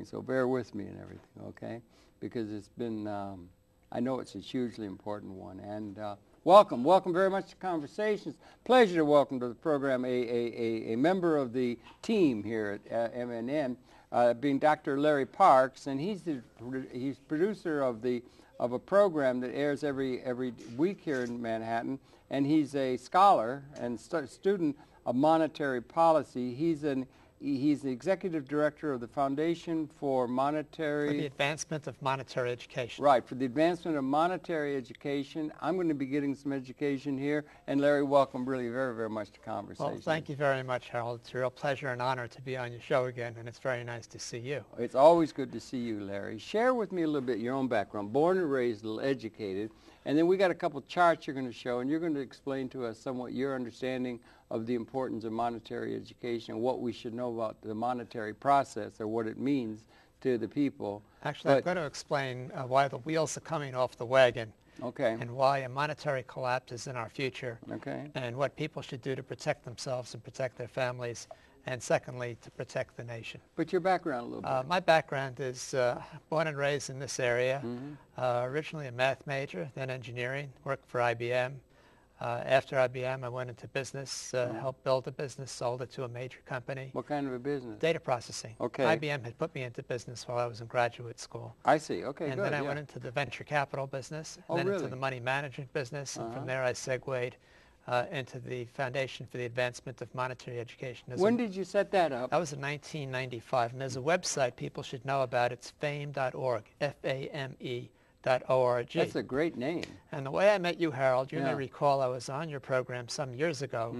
everything, so bear with me and everything, okay? Because it's been, I know it's a hugely important one. And welcome very much to Conversations. Pleasure to welcome to the program a member of the team here at MNN, being Dr. Larry Parks, and he's producer of a program that airs every week here in Manhattan, and he's a scholar and student of monetary policy. He's the executive director of the Foundation for the Advancement of Monetary Education. Right, for the advancement of monetary education. I'm going to be getting some education here. And Larry, welcome really very much to Conversation. Well, thank you very much, Harold. It's a real pleasure and honor to be on your show again, and it's very nice to see you. It's always good to see you, Larry. Share with me a little bit your own background. Born and raised, a little educated. And then we got a couple charts you're going to show, and you're going to explain to us somewhat your understanding of the importance of monetary education and what we should know about the monetary process or what it means to the people. Actually, I'm going to explain why the wheels are coming off the wagon. Okay. And why a monetary collapse is in our future. Okay. And what people should do to protect themselves and protect their families. And secondly, to protect the nation. But your background a little bit. My background is born and raised in this area. Originally a math major, then engineering, worked for IBM. After IBM, I went into business, helped build a business, sold it to a major company. What kind of a business? Data processing. Okay. IBM had put me into business while I was in graduate school. I see. Okay, and good. then I went into the venture capital business, and then into the money management business, and from there I segued into the Foundation for the Advancement of Monetary Education. When did you set that up? That was in 1995, and there's a website people should know about. It's fame.org, F-A-M-E.org. That's a great name. And the way I met you, Harold, you may recall I was on your program some years ago,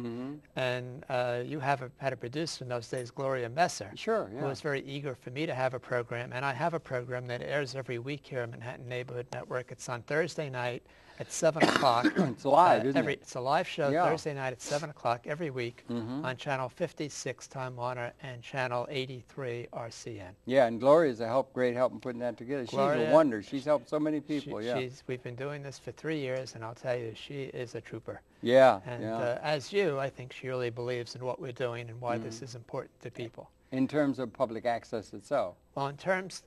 and you had a producer in those days, Gloria Messer, sure, who was very eager for me to have a program. And I have a program that airs every week here at Manhattan Neighborhood Network. It's on Thursday night at 7 o'clock. It's live, isn't it? It's a live show Thursday night at 7 o'clock every week on Channel 56 Time Warner and Channel 83 RCN. Yeah, and Gloria's a great help in putting that together. She's a wonder. She's helped so many people, We've been doing this for 3 years, and I'll tell you, she is a trooper. Yeah, and as you, I think she really believes in what we're doing and why this is important to people. In terms of public access itself? Well, in terms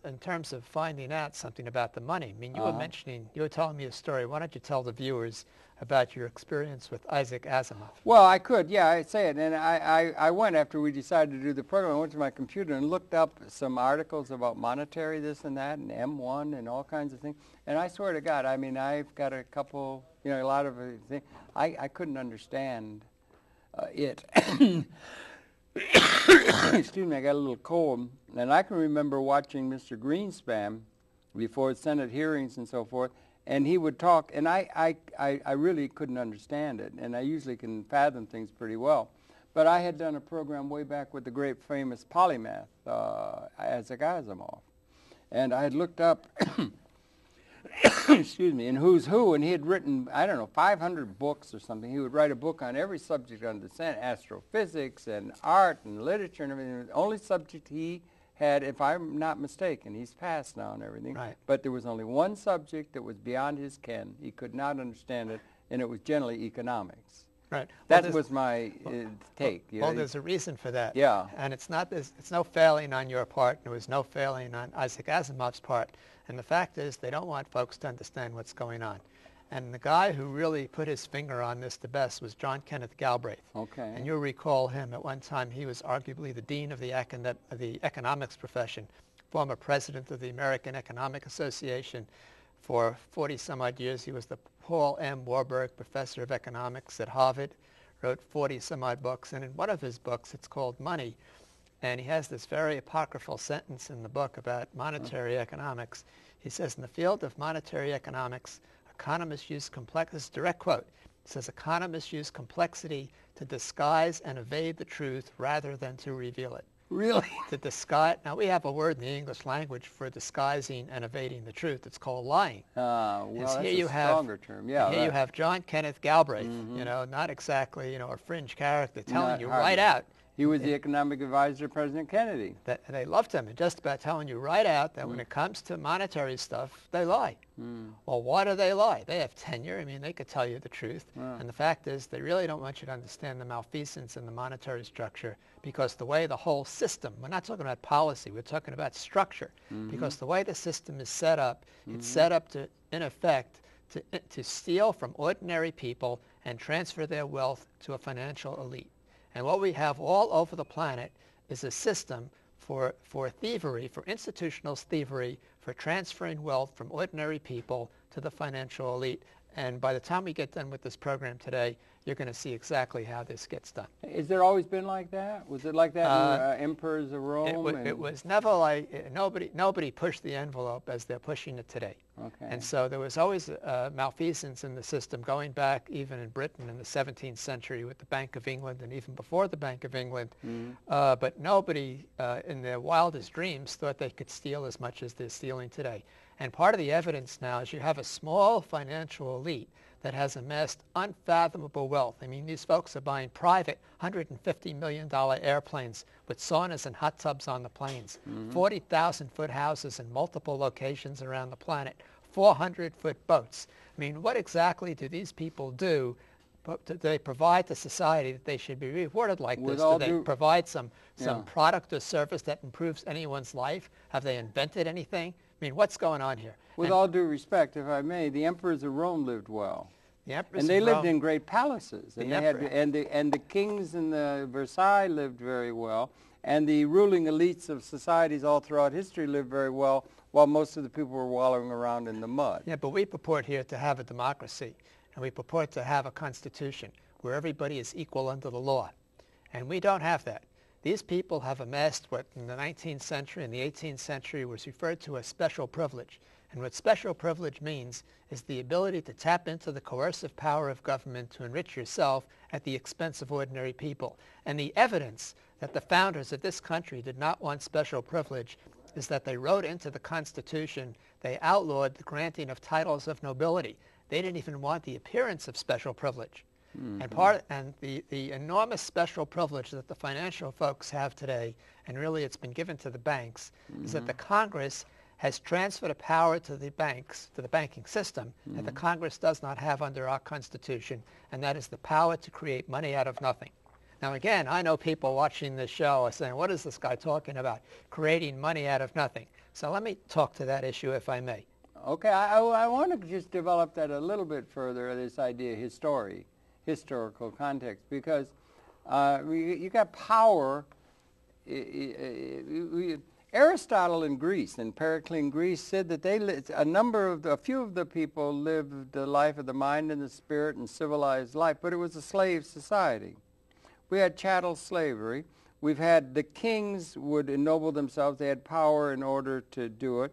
of finding out something about the money, I mean, you were telling me a story. Why don't you tell the viewers about your experience with Isaac Asimov? Well, I could, I'd say it. And I went, after we decided to do the program, I went to my computer and looked up some articles about monetary this and that and M1 and all kinds of things. And I swear to God, I mean, I've got a couple, a lot of things. I couldn't understand it. Excuse me, I got a little cold. And I can remember watching Mr. Greenspan before Senate hearings and so forth, and he would talk, and I really couldn't understand it, and I usually can fathom things pretty well. But I had done a program way back with the great famous polymath, Isaac Asimov. And I had looked up, excuse me, in Who's Who, and he had written, I don't know, 500 books or something. He would write a book on every subject under the sun, astrophysics and art and literature and everything. The only subject he had, if I'm not mistaken, he's passed now and everything, but there was only one subject that was beyond his ken. He could not understand it, and it was generally economics. Right. That was my take. Well, there's a reason for that. Yeah. And it's no failing on your part, and there was no failing on Isaac Asimov's part. And the fact is, they don't want folks to understand what's going on. And the guy who really put his finger on this the best was John Kenneth Galbraith. Okay. And you'll recall him. At one time, he was arguably the dean of the economics profession, former president of the American Economic Association. For 40-some-odd years, he was the Paul M. Warburg Professor of Economics at Harvard, wrote 40-some-odd books. And in one of his books, it's called Money, and he has this very apocryphal sentence in the book about monetary economics. He says, in the field of monetary economics, economists use this is a direct quote. It says, economists use complexity to disguise and evade the truth rather than to reveal it. Really? To disguise. Now, we have a word in the English language for disguising and evading the truth. It's called lying. Well, that's a stronger term. Yeah. Here you have John Kenneth Galbraith, not exactly, a fringe character telling you right out, He was the economic advisor to President Kennedy. They loved him, and just about telling you right out that when it comes to monetary stuff, they lie. Well, why do they lie? They have tenure. I mean, they could tell you the truth. And the fact is, they really don't want you to understand the malfeasance in the monetary structure, because the way the whole system, we're not talking about policy, we're talking about structure, because the way the system is set up, it's set up to, in effect, to steal from ordinary people and transfer their wealth to a financial elite. And what we have all over the planet is a system for thievery, for institutional thievery, for transferring wealth from ordinary people to the financial elite. And by the time we get done with this program today, you're going to see exactly how this gets done. Is there always been like that? Was it like that in emperors of Rome? It was never like, nobody pushed the envelope as they're pushing it today. Okay. And so there was always malfeasance in the system, going back even in Britain in the 17th century with the Bank of England, and even before the Bank of England. But nobody in their wildest dreams thought they could steal as much as they're stealing today. And part of the evidence now is you have a small financial elite that has amassed unfathomable wealth. I mean, these folks are buying private $150 million airplanes with saunas and hot tubs on the planes, 40,000-foot houses in multiple locations around the planet, 400-foot boats. I mean, what exactly do these people do? Do they provide to society that they should be rewarded like this? Do they provide some product or service that improves anyone's life? Have they invented anything? I mean, what's going on here? With all due respect, if I may, the emperors of Rome lived well. And they lived in great palaces. And the kings in the Versailles lived very well. And the ruling elites of societies all throughout history lived very well, while most of the people were wallowing around in the mud. Yeah, but we purport here to have a democracy, and we purport to have a constitution where everybody is equal under the law. And we don't have that. These people have amassed what in the 19th century and the 18th century was referred to as special privilege. And what special privilege means is the ability to tap into the coercive power of government to enrich yourself at the expense of ordinary people. And the evidence that the founders of this country did not want special privilege is that they wrote into the Constitution, they outlawed the granting of titles of nobility. They didn't even want the appearance of special privilege. And the enormous special privilege that the financial folks have today, and really it's been given to the banks, is that the Congress has transferred a power to the banks, to the banking system, that the Congress does not have under our Constitution, and that is the power to create money out of nothing. Now again, I know people watching this show are saying, what is this guy talking about? Creating money out of nothing. So let me talk to that issue if I may. Okay, I want to just develop that a little bit further, this idea of historical context, because you got power. Aristotle in Greece, in Pericles in Greece, said that a few of the people lived the life of the mind and the spirit and civilized life, but it was a slave society. We had chattel slavery. We've had the kings would ennoble themselves. They had power in order to do it.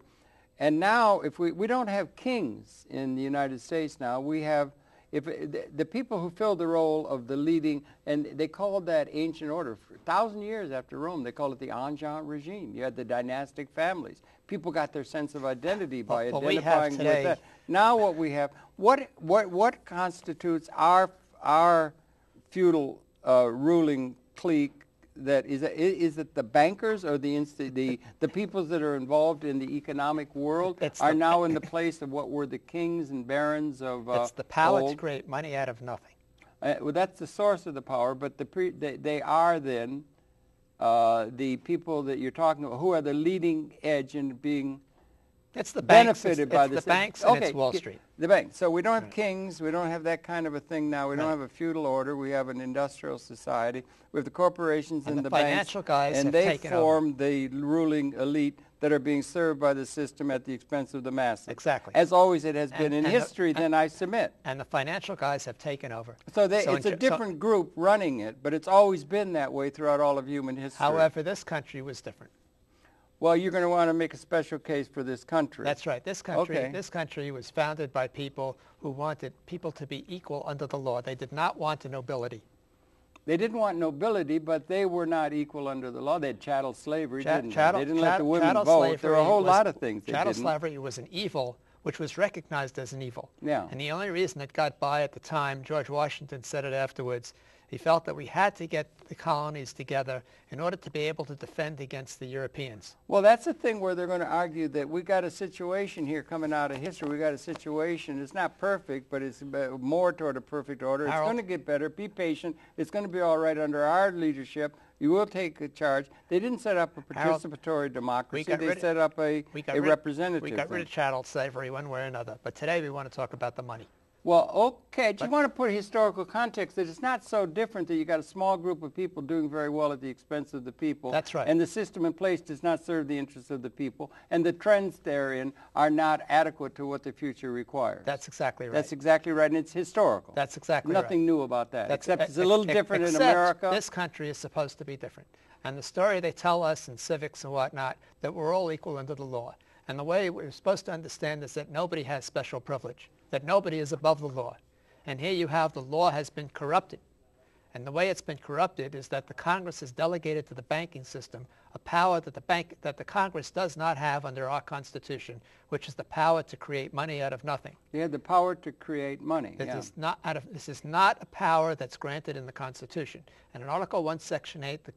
And now, if we don't have kings in the United States now, we have the people who filled the role of the leading, and they called that ancient order, for 1,000 years after Rome, they called it the ancient regime. You had the dynastic families. People got their sense of identity by identifying with that. Now what we have, what constitutes our feudal ruling clique? That is it the bankers or the peoples that are involved in the economic world are now in the place of what were the kings and barons of It's the power old. To create money out of nothing. Well, that's the source of the power, but they are then the people that you're talking about who are the leading edge in being It's the banks. benefited by this. It's the banks and it's Wall Street. The banks. So we don't have kings. We don't have that kind of a thing now. We don't have a feudal order. We have an industrial society. We have the corporations and the financial banks, guys and have they taken form over. the ruling elite that are being served by the system at the expense of the masses. Exactly. As always it has been in history, then I submit. And the financial guys have taken over. So it's a different group running it, but it's always been that way throughout all of human history. However, this country was different. Well, you're going to want to make a special case for this country. That's right. This country was founded by people who wanted people to be equal under the law. They did not want a nobility. They didn't want nobility, but they were not equal under the law. They had chattel slavery, didn't they? They didn't let the women vote. There were a whole lot of things they didn't. Chattel slavery was an evil which was recognized as an evil. Yeah. And the only reason it got by at the time, George Washington said it afterwards, He felt that we had to get the colonies together in order to be able to defend against the Europeans. Well, that's the thing where they're going to argue that we got a situation here coming out of history. We got a situation. It's not perfect, but it's more toward a perfect order. It's going to get better. Be patient. It's going to be all right under our leadership. You will take a charge. They didn't set up a participatory democracy. They set up a representative. We got rid of chattel slavery one way or another. But today we want to talk about the money. Well, okay, I just want to put historical context that it's not so different that you got a small group of people doing very well at the expense of the people. That's right. And the system in place does not serve the interests of the people, and the trends therein are not adequate to what the future requires. That's exactly right. That's exactly right, and it's historical. That's exactly right. Nothing new about that, except it's a little different in America. This country is supposed to be different. And the story they tell us in civics and whatnot, that we're all equal under the law. And the way we're supposed to understand is that nobody has special privilege, that nobody is above the law. And here you have the law has been corrupted. And the way it's been corrupted is that the Congress has delegated to the banking system a power that the Congress does not have under our Constitution, which is the power to create money out of nothing. They had the power to create money. This is not a power that's granted in the Constitution. And in Article 1, Section 8, the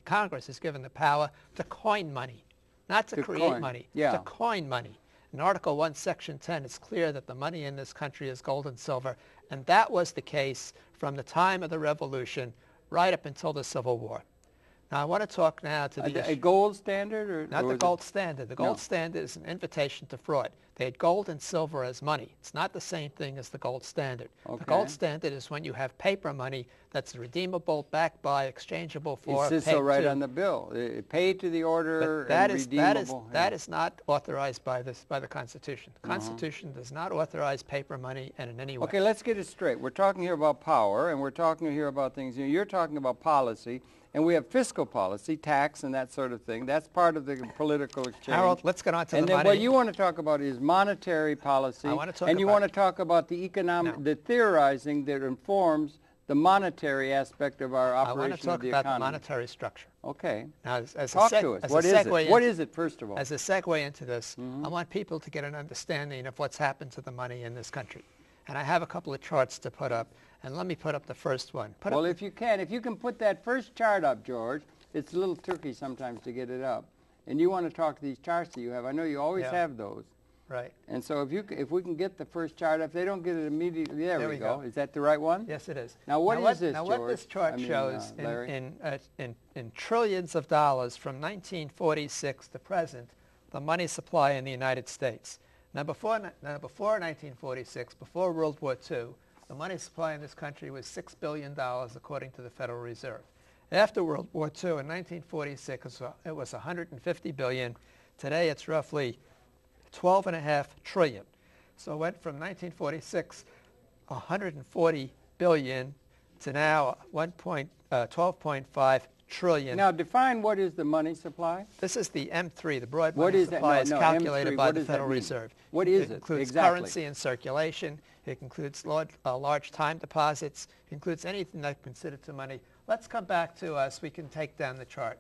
Congress is given the power to coin money. Not to create money, to coin money. In Article 1, Section 10, it's clear that the money in this country is gold and silver, and that was the case from the time of the Revolution right up until the Civil War. Now, I want to talk now to the a gold standard? Or not the gold standard. The gold standard is an invitation to fraud. They had gold and silver as money. It's not the same thing as the gold standard. Okay. The gold standard is when you have paper money that's redeemable, backed by, exchangeable for. It says so right on the bill. Paid to the order and redeemable. That is not authorized by the Constitution. The Constitution does not authorize paper money and in any way. Okay, let's get it straight. We're talking here about power, and we're talking here about things. You're talking about policy. And we have fiscal policy, tax, and that sort of thing. That's part of the political exchange. Harold, let's get on to the money. And then what you want to talk about is monetary policy. I want to talk and you want to talk about the economic, the theorizing that informs the monetary aspect of our operation of the economy. I want to talk about the monetary structure. Okay. Now, talk to us. What is it? What is it, first of all? As a segue into this, I want people to get an understanding of what's happened to the money in this country. And I have a couple of charts to put up. And let me put up the first one. Well, if you can put that first chart up, George. It's a little tricky sometimes to get it up. And you want to talk to these charts that you have. I know you always have those. Right. And so if we can get the first chart up, if they don't get it immediately, there we go. Is that the right one? Yes, it is. Now, what is this, George? Now, what this chart shows in trillions of dollars from 1946 to present, the money supply in the United States. Now, before 1946, before World War II, the money supply in this country was $6 billion, according to the Federal Reserve. After World War II, in 1946, it was $150 billion. Today, it's roughly $12.5 trillion. So it went from 1946, $140 billion, to now 12.5 trillion. Now, define what is the money supply. This is the M3, the broad money supply is calculated by the Federal Reserve. What is it? It includes exactly. currency in circulation. It includes large time deposits. It includes anything that's considered to money. Let's come back to us. We can take down the chart.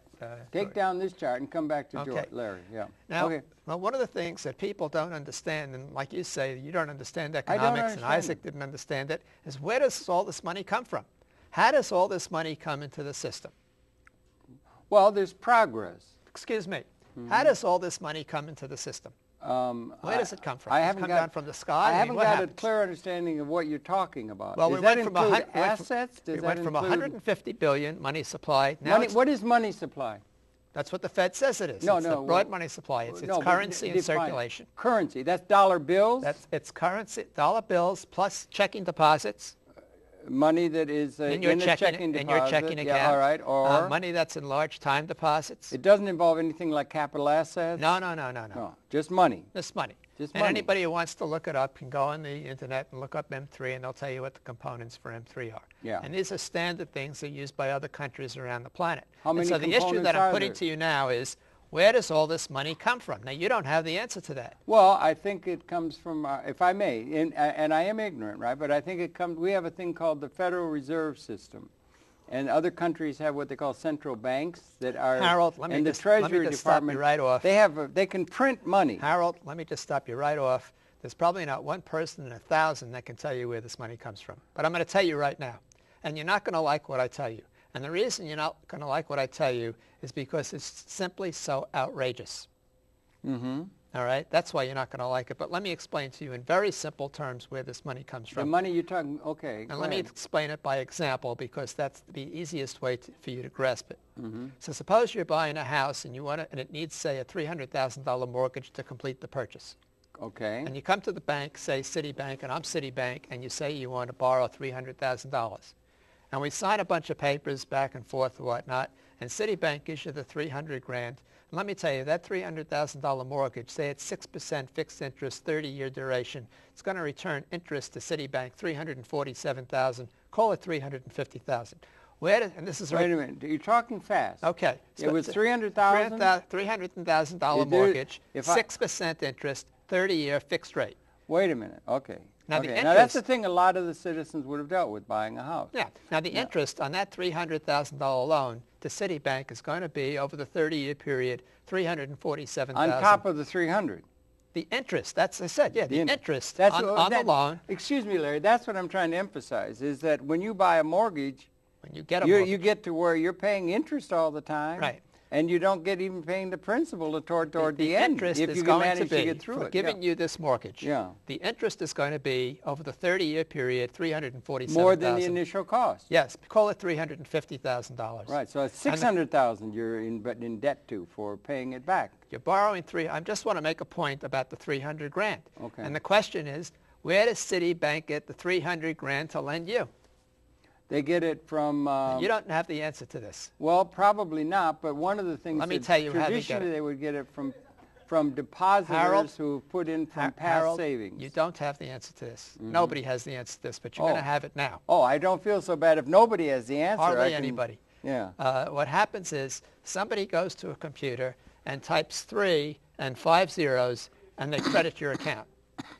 Take down this chart and come back to George, Larry. Yeah. Now, well, one of the things that people don't understand, and like you say, you don't understand economics, and Isaac didn't understand it, is where does all this money come from? How does all this money come into the system? Well, there's progress. Excuse me. How does all this money come into the system? Where does it come from? Does it come down from the sky? I haven't got a clear understanding of what you're talking about. Well, does that include assets? We went from 150 billion money supply. Now what is money supply? That's what the Fed says it is. No, it's the broad money supply. It's currency in circulation. Currency. That's dollar bills? It's currency, dollar bills plus checking deposits. Money that is in your checking deposit. In your checking account. Yeah, all right. Or money that's in large time deposits. It doesn't involve anything like capital assets? No. Just money. Just money. Just and money. Anybody who wants to look it up can go on the internet and look up M3, and they'll tell you what the components for M3 are. Yeah. And these are standard things that are used by other countries around the planet. How many and so the issue components that I'm are putting there? to you now is, where does all this money come from? Now, you don't have the answer to that. Well, I think it comes from, if I may, and I am ignorant, right, but I think it comes, we have a thing called the Federal Reserve System. And other countries have what they call central banks that are, Harold, let me just stop you right off. They can print money. Harold, let me just stop you right off. There's probably not one person in 1,000 that can tell you where this money comes from. But I'm going to tell you right now. and you're not going to like what I tell you. And the reason you're not going to like what I tell you is because it's simply so outrageous. Mm-hmm. All right? That's why you're not going to like it. But let me explain to you in very simple terms where this money comes from. The money you're talking, okay. And let me explain it by example, because that's the easiest way for you to grasp it. Mm-hmm. So suppose you're buying a house and and it needs, say, a $300,000 mortgage to complete the purchase. Okay. And you come to the bank, say Citibank, and I'm Citibank, and you say you want to borrow $300,000. And we sign a bunch of papers back and forth and whatnot, and Citibank gives you the $300,000. And let me tell you, that $300,000 mortgage, say it's 6% fixed interest, 30-year duration, it's going to return interest to Citibank $347,000. Call it $350,000. And this is Wait a minute. You're talking fast. Okay. So it was $300,000? $300,000 mortgage, 6% interest, 30-year fixed rate. Wait a minute. Okay. Now, okay. Now that's the thing a lot of the citizens would have dealt with buying a house. Yeah. Now the interest on that $300,000 loan to Citibank is going to be, over the 30-year period, $347,000. On top of the 300. The interest, that's, I said, yeah, the interest on the loan. Excuse me, Larry, that's what I'm trying to emphasize, is that when you buy a mortgage, when you get a mortgage, you get to where you're paying interest all the time. Right. And you don't get even paying the principal toward the end interest if is you going manage to be, get through for it. giving you this mortgage, the interest is going to be, over the 30-year period, $347,000. More than the initial cost. Yes, call it $350,000. Right, so it's $600,000 you're in debt to for paying it back. You're borrowing I just want to make a point about the $300,000. Okay. And the question is, where does Citibank get the $300,000 to lend you? They get it from... you don't have the answer to this. Well, probably not, but one of the things Let me tell you how they get traditionally it. they would get it from depositors who put in from past savings. You don't have the answer to this. Mm-hmm. Nobody has the answer to this, but you're going to have it now. Oh, I don't feel so bad if nobody has the answer. Hardly anybody. Yeah. What happens is somebody goes to a computer and types 3 and 5 zeros, and they credit your account.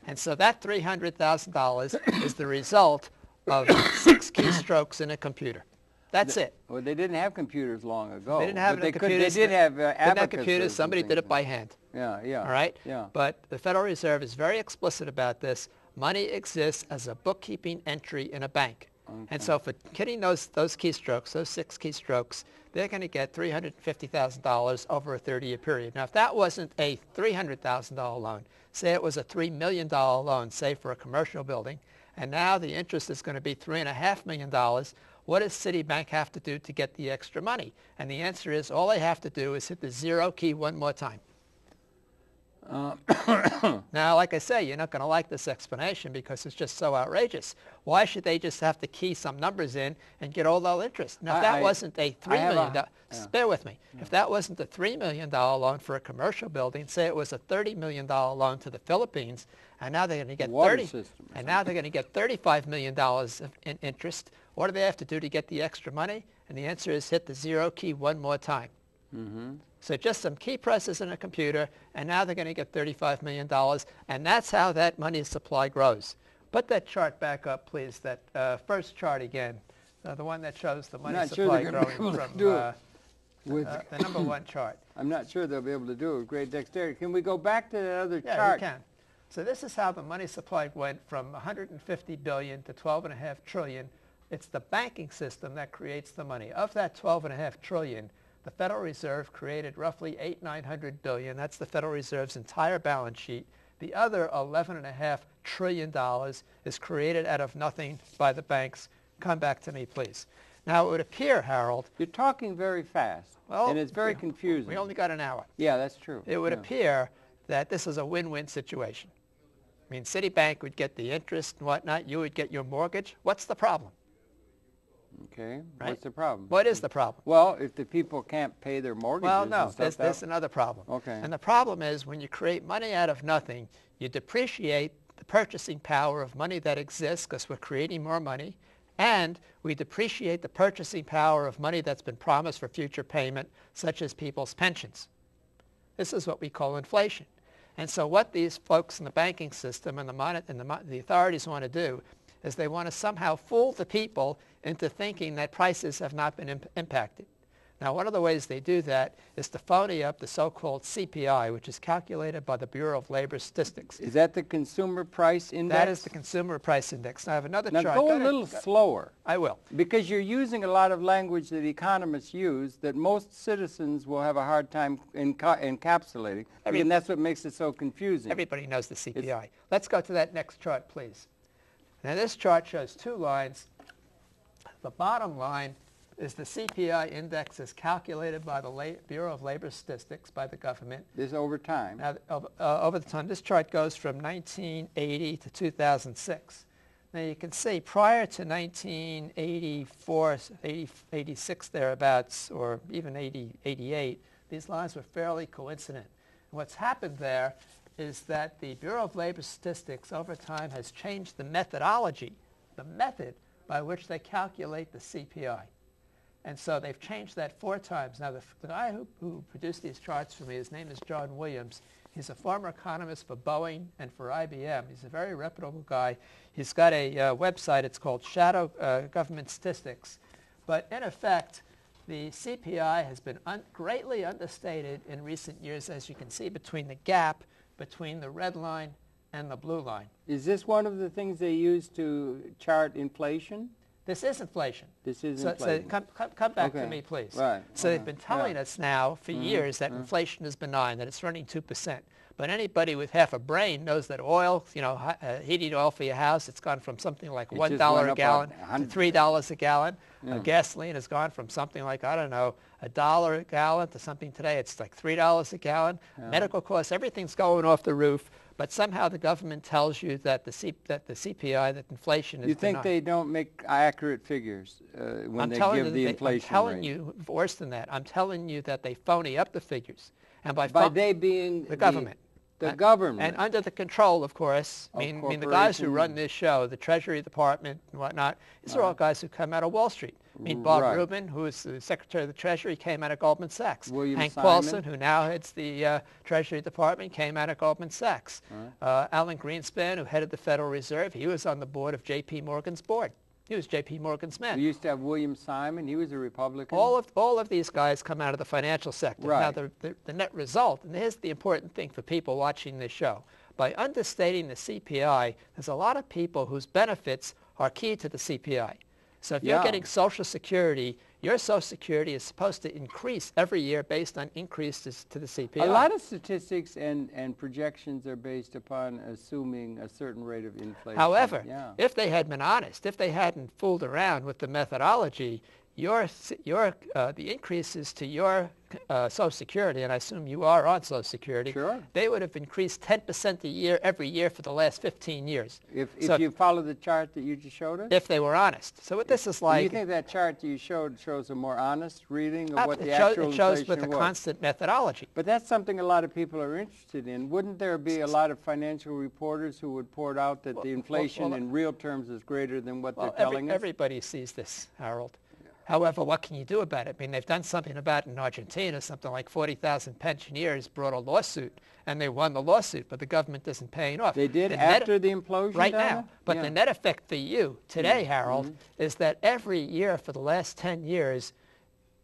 And so that $300,000 is the result of 6 keystrokes in a computer. That's it. Well, they didn't have computers long ago. They didn't have computers. They did have abacus computers. Somebody did it by hand. Yeah, yeah. All right? Yeah. But the Federal Reserve is very explicit about this. Money exists as a bookkeeping entry in a bank. Okay. And so for getting those keystrokes, those 6 keystrokes, they're going to get $350,000 over a 30-year period. Now, if that wasn't a $300,000 loan, say it was a $3 million loan, say for a commercial building, and now the interest is going to be $3.5 million, what does Citibank have to do to get the extra money? And the answer is all they have to do is hit the 0 key one more time. Now, like I say, you're not going to like this explanation because it's just so outrageous. Why should they just have to key some numbers in and get all that interest? Now, if that wasn't a $3 million, bear with me. Yeah. If that wasn't a $3 million loan for a commercial building, say it was a $30 million loan to the Philippines, and now they're going to get now they're going to get $35 million in interest. What do they have to do to get the extra money? And the answer is hit the 0 key one more time. Mm-hmm. So just some key presses in a computer, and now they're going to get $35 million, and that's how that money supply grows. Put that chart back up, please, that first chart again, the one that shows the money supply growing from the number 1 chart. I'm not sure they'll be able to do it with great dexterity. Can we go back to that other chart? Yeah, you can. So this is how the money supply went from $150 billion to $12.5 trillion. It's the banking system that creates the money. Of that $12.5 trillion, the Federal Reserve created roughly $900 billion. That's the Federal Reserve's entire balance sheet. The other $11.5 trillion is created out of nothing by the banks. Come back to me, please. Now, it would appear, Harold... You're talking very fast, and it's very confusing. We only got an hour. Yeah, that's true. It would appear that this is a win-win situation. I mean, Citibank would get the interest and whatnot. You would get your mortgage. What's the problem? Okay. Right? What's the problem? What is the problem? Well, if the people can't pay their mortgages... Well, no, there's another problem. Okay. And the problem is when you create money out of nothing, you depreciate the purchasing power of money that exists because we're creating more money, and we depreciate the purchasing power of money that's been promised for future payment, such as people's pensions. This is what we call inflation. And so what these folks in the banking system and the authorities want to do is they want to somehow fool the people into thinking that prices have not been impacted. Now, one of the ways they do that is to phony up the so-called CPI, which is calculated by the Bureau of Labor Statistics. Is that the Consumer Price Index? That is the Consumer Price Index. Now, I have another chart. Now, go a little slower. I will. Because you're using a lot of language that economists use that most citizens will have a hard time encapsulating, and that's what makes it so confusing. Everybody knows the CPI. Let's go to that next chart, please. Now, this chart shows two lines. The bottom line is the CPI index is calculated by the Bureau of Labor Statistics, by the government. This over time. Now, over the time, this chart goes from 1980 to 2006. Now, you can see prior to 1984, 86 thereabouts, or even 88, these lines were fairly coincident. And what's happened there is that the Bureau of Labor Statistics over time has changed the methodology, the method by which they calculate the CPI. And so they've changed that 4 times. Now, the guy who produced these charts for me, his name is John Williams. He's a former economist for Boeing and for IBM. He's a very reputable guy. He's got a website. It's called Shadow Government Statistics. But in effect, the CPI has been greatly understated in recent years, as you can see, between the gap between the red line and the blue line. Is this one of the things they use to chart inflation? This is inflation. This is inflation. So come back to me, please. Right. So they've been telling us now for years that inflation is benign, that it's running 2%. But anybody with half a brain knows that oil, heating oil for your house, it's gone from something like $1 a gallon to $3 a gallon. Gasoline has gone from something like, I don't know, $1 a gallon to something today, it's like $3 a gallon. Medical costs, everything's going off the roof. But somehow the government tells you that the CPI, that inflation is benign. You think they don't make accurate figures when they give the inflation rate? I'm telling you, worse than that, I'm telling you that they phony up the figures. And by they being the government. The government. And under the control, of course, I mean the guys who run this show, the Treasury Department and whatnot, these are all guys who come out of Wall Street. I mean, Bob Rubin, who is the Secretary of the Treasury, came out of Goldman Sachs. Hank Paulson, who now heads the Treasury Department, came out of Goldman Sachs. Alan Greenspan, who headed the Federal Reserve, he was on the board of J.P. Morgan's board. He was J.P. Morgan's man. We used to have William Simon. He was a Republican. All of these guys come out of the financial sector. Right. Now, the net result, and here's the important thing for people watching this show, by understating the CPI, there's a lot of people whose benefits are key to the CPI. So if you're getting Social Security, your Social Security is supposed to increase every year based on increases to the CPI. A lot of statistics and projections are based upon assuming a certain rate of inflation. However, if they had been honest, if they hadn't fooled around with the methodology, the increases to your Social Security, and I assume you are on Social Security, they would have increased 10% a year every year for the last 15 years. If you follow the chart that you just showed us? If they were honest. So what this is like... Do you think that chart that you showed shows a more honest reading of what the actual inflation was? It shows with a constant methodology. But that's something a lot of people are interested in. Wouldn't there be a lot of financial reporters who would report out that the inflation in real terms is greater than what they're telling us? Everybody sees this, Harold. However, what can you do about it? I mean, they've done something about it in Argentina. Something like 40,000 pensioners brought a lawsuit, and they won the lawsuit, but the government isn't paying off. They did after the implosion? Right now. But the net effect for you today, Harold, is that every year for the last 10 years,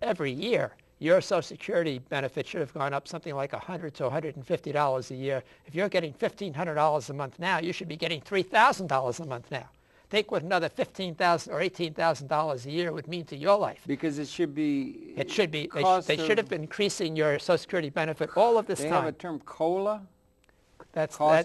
every year, your Social Security benefit should have gone up something like $100 to $150 a year. If you're getting $1,500 a month now, you should be getting $3,000 a month now. Think what another $15,000 or $18,000 a year would mean to your life. Because it should be... It should be. They should have been increasing your Social Security benefit all of this time. They have a term COLA? That's for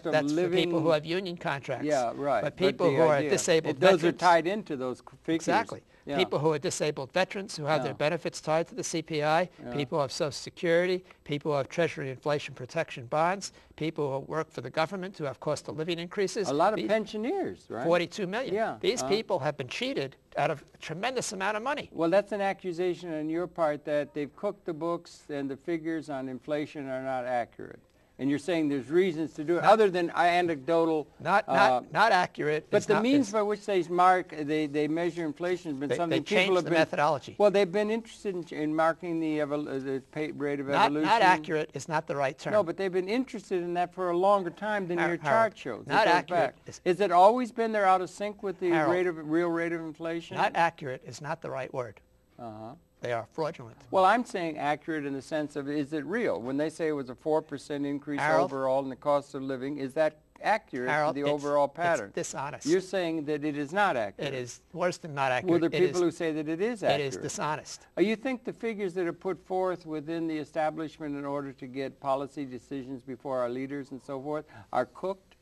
people who have union contracts. Yeah, right. But people who are disabled veterans... Those are tied into those figures. Exactly. Yeah. People who are disabled veterans who have their benefits tied to the CPI, people who have Social Security, people who have Treasury inflation protection bonds, people who work for the government who have cost of living increases. A lot of pensioners, right? 42 million. Yeah. These people have been cheated out of a tremendous amount of money. Well, that's an accusation on your part that they've cooked the books and the figures on inflation are not accurate. And you're saying there's reasons to do it, other than anecdotal... Not accurate. But the means by which they measure inflation has been something people have been... They changed the methodology. Well, they've been interested in marking the rate of evolution. Not accurate is not the right term. No, but they've been interested in that for a longer time than your chart shows. Not accurate. Is it always been they're out of sync with the real rate of inflation? Not accurate is not the right word. They are fraudulent. Well, I'm saying accurate in the sense of, is it real? When they say it was a 4% increase Harold, overall in the cost of living, is that accurate Harold, to the overall pattern? It's dishonest. You're saying that it is not accurate. It is worse than not accurate. Well, there are people who say that it is accurate. It is dishonest. You think the figures that are put forth within the establishment in order to get policy decisions before our leaders and so forth are cooked?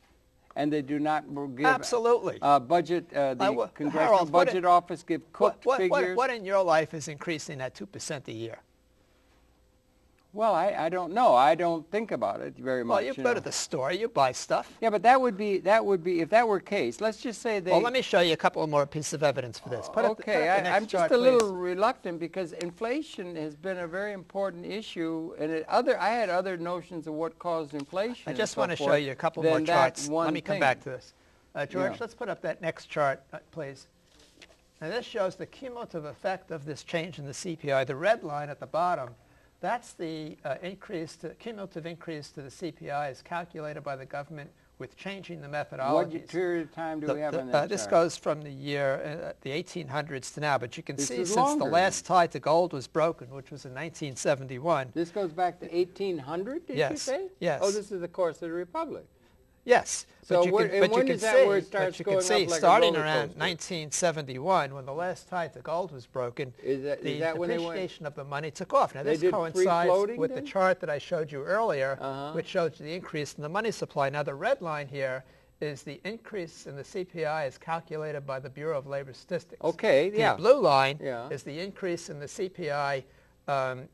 And they do not give Absolutely. Budget, the Congressional Harold, Budget Office give cooked figures? What in your life is increasing at 2% a year? Well, I don't know. I don't think about it very much. Well, you go to the store, you buy stuff. Yeah, but that would be, if that were case, let's just say they... Well, let me show you a couple more pieces of evidence for this. I'm just a little reluctant because inflation has been a very important issue, and I had other notions of what caused inflation. I just want to show you a couple more charts. Let me come back to this. George, let's put up that next chart, please. Now, this shows the cumulative effect of this change in the CPI. The red line at the bottom, that's the cumulative increase to the CPI is calculated by the government with changing the methodologies. What period of time do we have on that This chart? goes from the year, the 1800s to now, but you can see since longer. the last tie to gold was broken, which was in 1971. This goes back to 1800, did you say? Yes. Oh, this is the course of the Republic. Yes, So but when you is that where it starts going up like a starting roller around coaster? 1971, when the last tie to gold was broken, Is that when they went? depreciation of the money took off. Now, They this did free coincides floating with then? the chart that I showed you earlier, Uh-huh. which shows you the increase in the money supply. Now, the red line here is the increase in the CPI as calculated by the Bureau of Labor Statistics. Okay, yeah. The blue line Yeah. is the increase in the CPI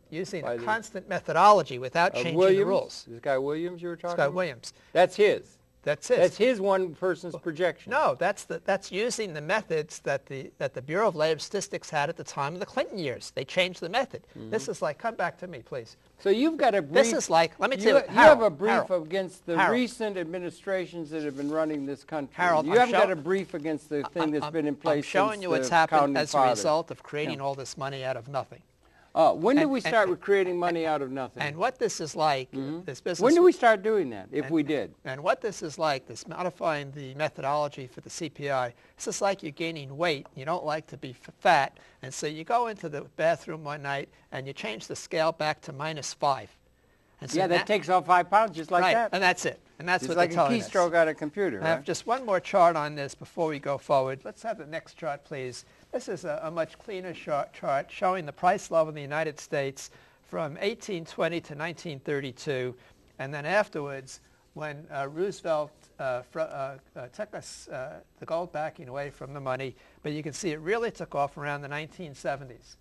using By a the- constant methodology without changing Williams? the rules. This guy Williams you were talking Scott about? Williams. That's his. That's it. That's his one person's projection. No, that's using the methods that the Bureau of Labor Statistics had at the time of the Clinton years. They changed the method. This is like, come back to me, please. So you've got a brief... This is like, let me tell you, you have a brief Harold, against the Harold. recent administrations that have been running this country. Harold, you I'm haven't got show- a brief against the thing that's been in place I'm showing since you what's the happened founding as a fathers. result of creating all this money out of nothing. When did we and- start with creating money out of nothing? And what this is like, this business... When did we start doing that, if we did? And what this is like, this modifying the methodology for the CPI, this is like you're gaining weight. You don't like to be fat, and so you go into the bathroom one night and you change the scale back to -5. And so Yeah, that takes off 5 pounds just like right, that. and that's it. And that's It's what like they're a telling us. keystroke on a computer, I have right? just one more chart on this before we go forward. Let's have the next chart, please. This is a much cleaner chart showing the price level in the United States from 1820 to 1932, and then afterwards, when Roosevelt took us the gold backing away from the money, but you can see it really took off around the 1970s.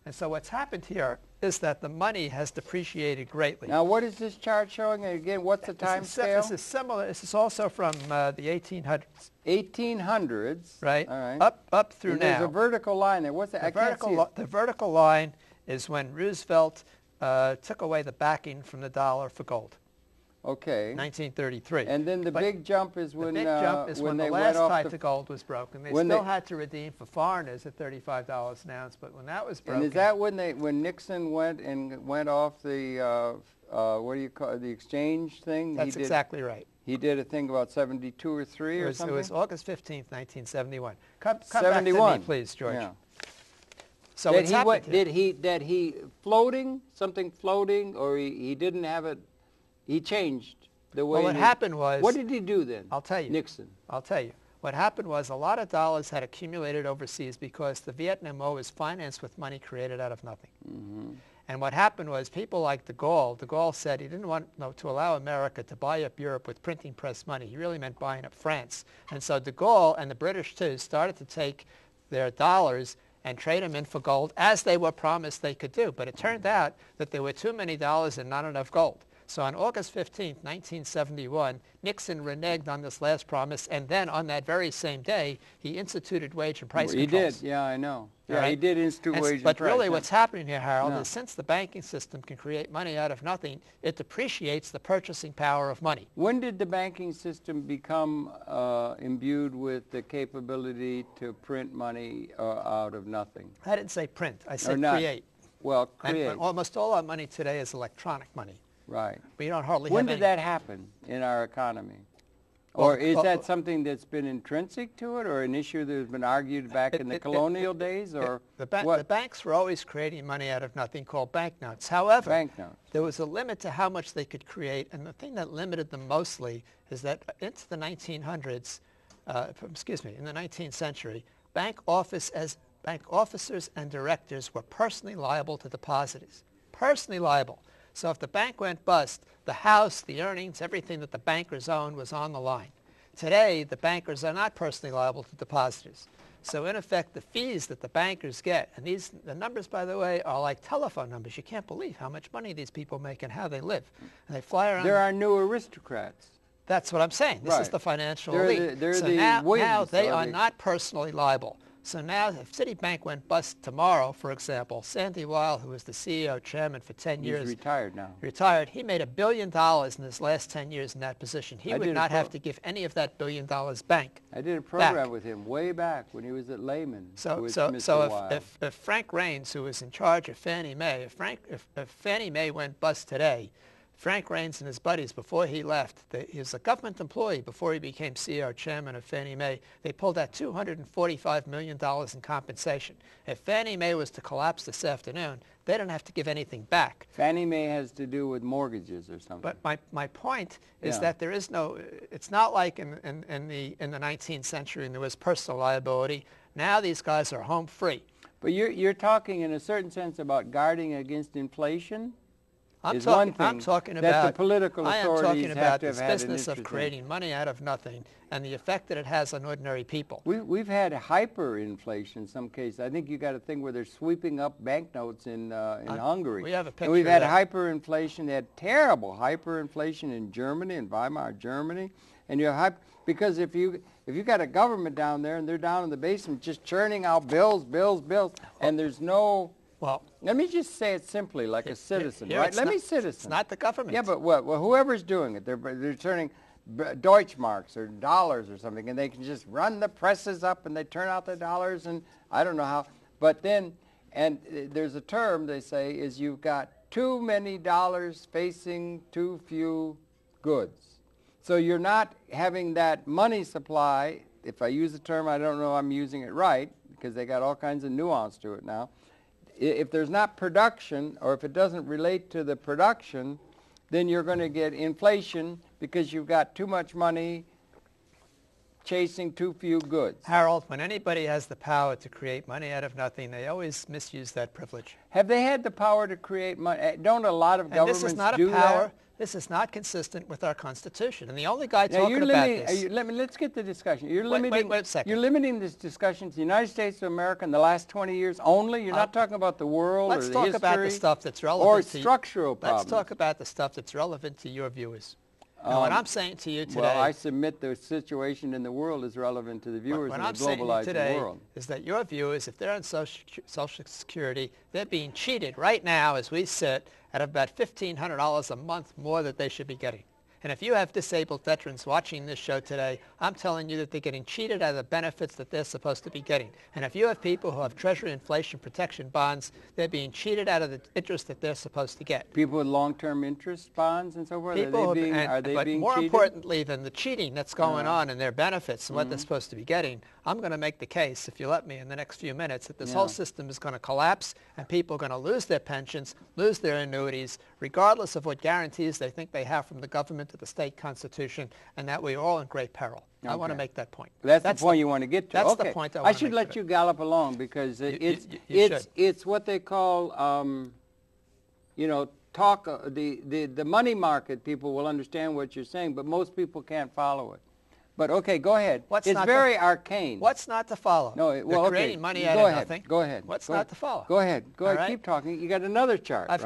And so what's happened here is that the money has depreciated greatly. Now, what is this chart showing? And again, what's the time scale? This is similar. This is also from the 1800s. 1800s. Right. All right. Up through And now. There's a vertical line there. What's that? I can't see it. The vertical line is when Roosevelt took away the backing from the dollar for gold. Okay. 1933. And then the big jump is when the big jump is when the they last went off tie the to gold was broken. They when still they- had to redeem for foreigners at $35 an ounce, but when that was broken, And is that when Nixon went off the what do you call it, the exchange thing? that's exactly right. He did a thing about 72 or 3 It or was, something. it was August 15th, 1971. Come back to 71. me, please, George. Yeah. So That what's he happened here? Did he something floating, or he didn't have it? He changed the way. Well, what happened was... What did he do then? I'll tell you. Nixon. I'll tell you. What happened was a lot of dollars had accumulated overseas because the Vietnam War was financed with money created out of nothing. And what happened was people like de Gaulle said he didn't want to allow America to buy up Europe with printing press money. He really meant buying up France. And so de Gaulle and the British too started to take their dollars and trade them in for gold as they were promised they could do. But it turned out that there were too many dollars and not enough gold. So on August 15th, 1971, Nixon reneged on this last promise, and then on that very same day, he instituted wage and price controls. He did, yeah, I know. Yeah, Right? he did institute wage and But price. really yeah. what's happening here, Harold, No. is since the banking system can create money out of nothing, it depreciates the purchasing power of money. When did the banking system become imbued with the capability to print money out of nothing? I didn't say print. I said not. create. Well, And create. almost all our money today is electronic money. Right. We don't hardly When have did that happen in our economy? Or is that something that's been intrinsic to it, or an issue that has been argued back in the colonial days, or the banks were always creating money out of nothing called banknotes. However, there was a limit to how much they could create, and the thing that limited them mostly is that into the 1900s, in the 19th century, bank officers and directors were personally liable to depositors. Personally liable. So if the bank went bust, the house, the earnings, everything that the bankers owned was on the line. Today, the bankers are not personally liable to depositors. So in effect, the fees that the bankers get, and the numbers, by the way, are like telephone numbers. You can't believe how much money these people make and how they live. And they fly around. There are new aristocrats. That's what I'm saying. This is the financial elite. So now they are not personally liable. So now if Citibank went bust tomorrow, for example, Sandy Weil, who was the CEO, chairman for 10 years. He's retired now. Retired. He made $1 billion in his last 10 years in that position. He would not have to give any of that $1 billion back. I did a program with him way back when he was at Lehman. So if Frank Raines, who was in charge of Fannie Mae, if Fannie Mae went bust today, Frank Raines and his buddies, before he left, he was a government employee before he became CEO, chairman of Fannie Mae. They pulled out $245 million in compensation. If Fannie Mae was to collapse this afternoon, they don't have to give anything back. Fannie Mae has to do with mortgages or something. But my point is that there is no, it's not like in the 19th century and there was personal liability. Now these guys are home free. But you're talking in a certain sense about guarding against inflation? I'm talking about the political authorities have to have this business of creating money out of nothing and the effect that it has on ordinary people. We've had hyperinflation in some cases. I think you got a thing where they're sweeping up banknotes in Hungary. We have a picture. And we've had hyperinflation. They had terrible hyperinflation in Germany, in Weimar, Germany. And because if you got a government down there and they're down in the basement just churning out bills, and there's no. Well, let me just say it simply, like a citizen, right? Citizen. It's not the government. Yeah, but whoever's doing it, they're turning Deutschmarks or dollars or something, and they can just run the presses up and they turn out the dollars, and I don't know how. But then, and there's a term they say is you've got too many dollars facing too few goods. So you're not having that money supply. If I use the term, I don't know I'm using it right because they got all kinds of nuance to it now. If there's not production, or if it doesn't relate to the production, then you're going to get inflation because you've got too much money chasing too few goods. Harold, when anybody has the power to create money out of nothing, they always misuse that privilege. Have they had the power to create money? Don't a lot of governments do that? This is not consistent with our Constitution. And the only guy talking about this... Let's get the discussion. Wait a second. You're limiting this discussion to the United States of America in the last 20 years only? You're not talking about the world or the history? Let's talk about the stuff that's relevant to structural problems. Let's talk about the stuff that's relevant to your viewers. Now, what I'm saying to you today... Well, I submit the situation in the world is relevant to the viewers in the globalized world. Is that your viewers, if they're on Social Security, they're being cheated right now as we sit at about $1,500 a month more that they should be getting. And if you have disabled veterans watching this show today, I'm telling you that they're getting cheated out of the benefits that they're supposed to be getting. And if you have people who have Treasury inflation protection bonds, they're being cheated out of the interest that they're supposed to get. People with long-term interest bonds and so forth, are they being more cheated? Importantly than the cheating that's going on in their benefits and what they're supposed to be getting, I'm going to make the case, if you let me in the next few minutes, that this whole system is going to collapse and people are going to lose their pensions, lose their annuities, regardless of what guarantees they think they have from the government to the state constitution, and that we're all in great peril. I want to make that point. That's the point you want to get to. That's the point I want to make. I should let you gallop along because it's what they call, talk. The money market people will understand what you're saying, but most people can't follow it. But okay, go ahead. It's very arcane. What's not to follow? No, they're creating money out of nothing. Go ahead. What's not to follow? Go ahead. Keep talking. You got another chart, right?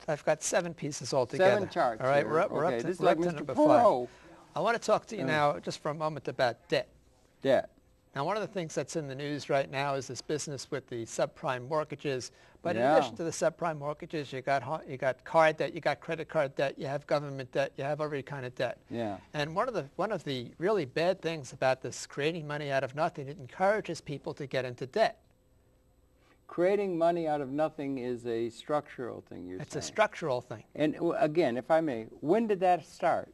I've got 7 pieces altogether. 7 charts. All right, here. we're up to, this is we're like up to Mr. number Poirot. 5. I want to talk to you now just for a moment about debt. Debt. Now, one of the things that's in the news right now is this business with the subprime mortgages. But in addition to the subprime mortgages, you got car debt, you got credit card debt, you have government debt, you have every kind of debt. Yeah. And one of the really bad things about this creating money out of nothing, it encourages people to get into debt. Creating money out of nothing is a structural thing, you're saying. It's a structural thing. And again, if I may, when did that start?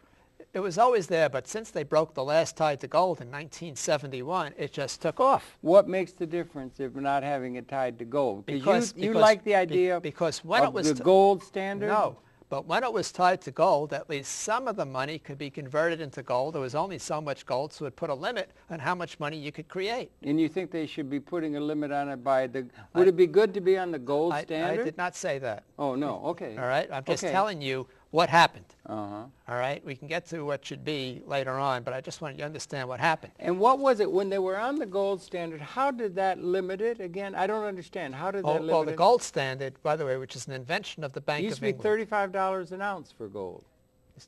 It was always there, but since they broke the last tie to gold in 1971, it just took off. What makes the difference if we're not having it tied to gold? Because you like the idea because when of it was the gold standard? No. But when it was tied to gold, at least some of the money could be converted into gold. There was only so much gold, so it put a limit on how much money you could create. And you think they should be putting a limit on it by the... Would it be good to be on the gold standard? I did not say that. Oh, no. Okay. All right? I'm just telling you what happened. Uh-huh. All right? We can get to what should be later on, but I just want you to understand what happened. And what was it when they were on the gold standard? How did that limit it? Again, I don't understand. How did that limit it? Well, the gold standard, by the way, which is an invention of the Bank of England. It used to be $35 an ounce for gold.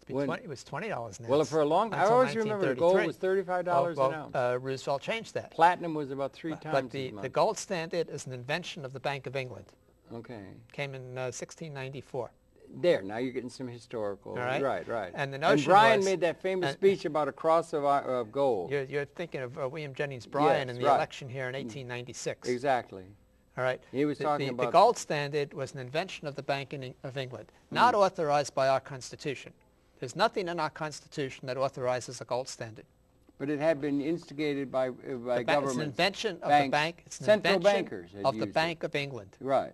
It was $20 an ounce. Well, for a long time, I always remember gold was $35 an ounce. Roosevelt changed that. Platinum was about three times But as much. the gold standard is an invention of the Bank of England. Okay. Came in 1694. There, now you're getting some historical. All right. Right. And the notion Brian was, made that famous speech about a cross of gold. You're thinking of William Jennings Bryan Yes, in the election here in 1896. Exactly. All right. He was talking about... The gold standard was an invention of the Bank of England, not authorized by our Constitution. There's nothing in our Constitution that authorizes a gold standard. But it had been instigated by government. It's an invention of the bank. It's an central invention bankers of the Bank of England. Right.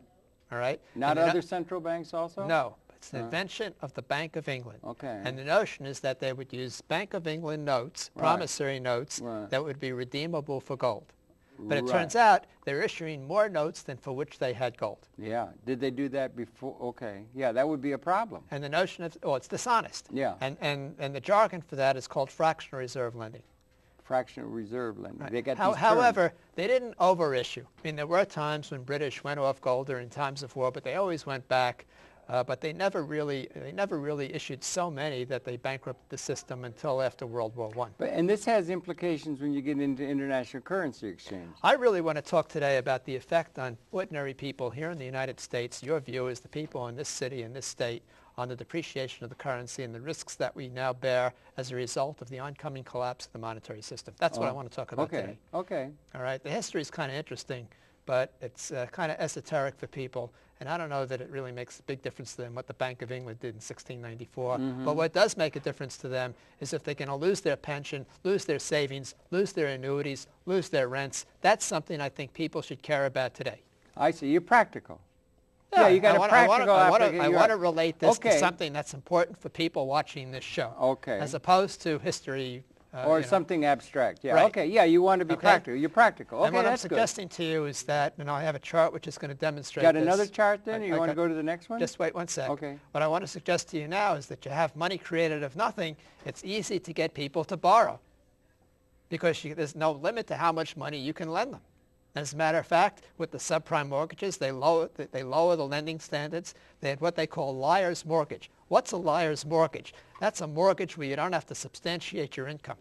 All right. Not other central banks also? No. It's an invention of the Bank of England. Okay. And the notion is that they would use Bank of England notes, promissory notes, that would be redeemable for gold. But it turns out they're issuing more notes than for which they had gold. Yeah. Did they do that before? Okay. Yeah, that would be a problem. And the notion of, it's dishonest. Yeah. And the jargon for that is called fractional reserve lending. Fractional reserve lending. Right. They got However, they didn't overissue. I mean, there were times when British went off gold during times of war, but they always went back. But they never really issued so many that they bankrupted the system until after World War I. And this has implications when you get into international currency exchange. I really want to talk today about the effect on ordinary people here in the United States, your view as the people in this city and this state, on the depreciation of the currency and the risks that we now bear as a result of the oncoming collapse of the monetary system. That's what I want to talk about today. Okay. All right. The history is kind of interesting, but it's kind of esoteric for people. And I don't know that it really makes a big difference to them what the Bank of England did in 1694. But what does make a difference to them is if they're going to lose their pension, lose their savings, lose their annuities, lose their rents. That's something I think people should care about today. I see. You're practical. Yeah, you got a practical application. I want to relate this to something that's important for people watching this show. Okay. As opposed to history. Or something abstract. Yeah. Right. Okay. Yeah, you want to be practical. You're practical. Okay, and what that's I'm suggesting to you is that, and I have a chart which is going to demonstrate Got this. another chart then? Or you want to go to the next one? Just wait one sec. Okay. What I want to suggest to you now is that you have money created of nothing. It's easy to get people to borrow because there's no limit to how much money you can lend them. As a matter of fact, with the subprime mortgages, they lower the lending standards. They had what they call liar's mortgage. What's a liar's mortgage? That's a mortgage where you don't have to substantiate your income.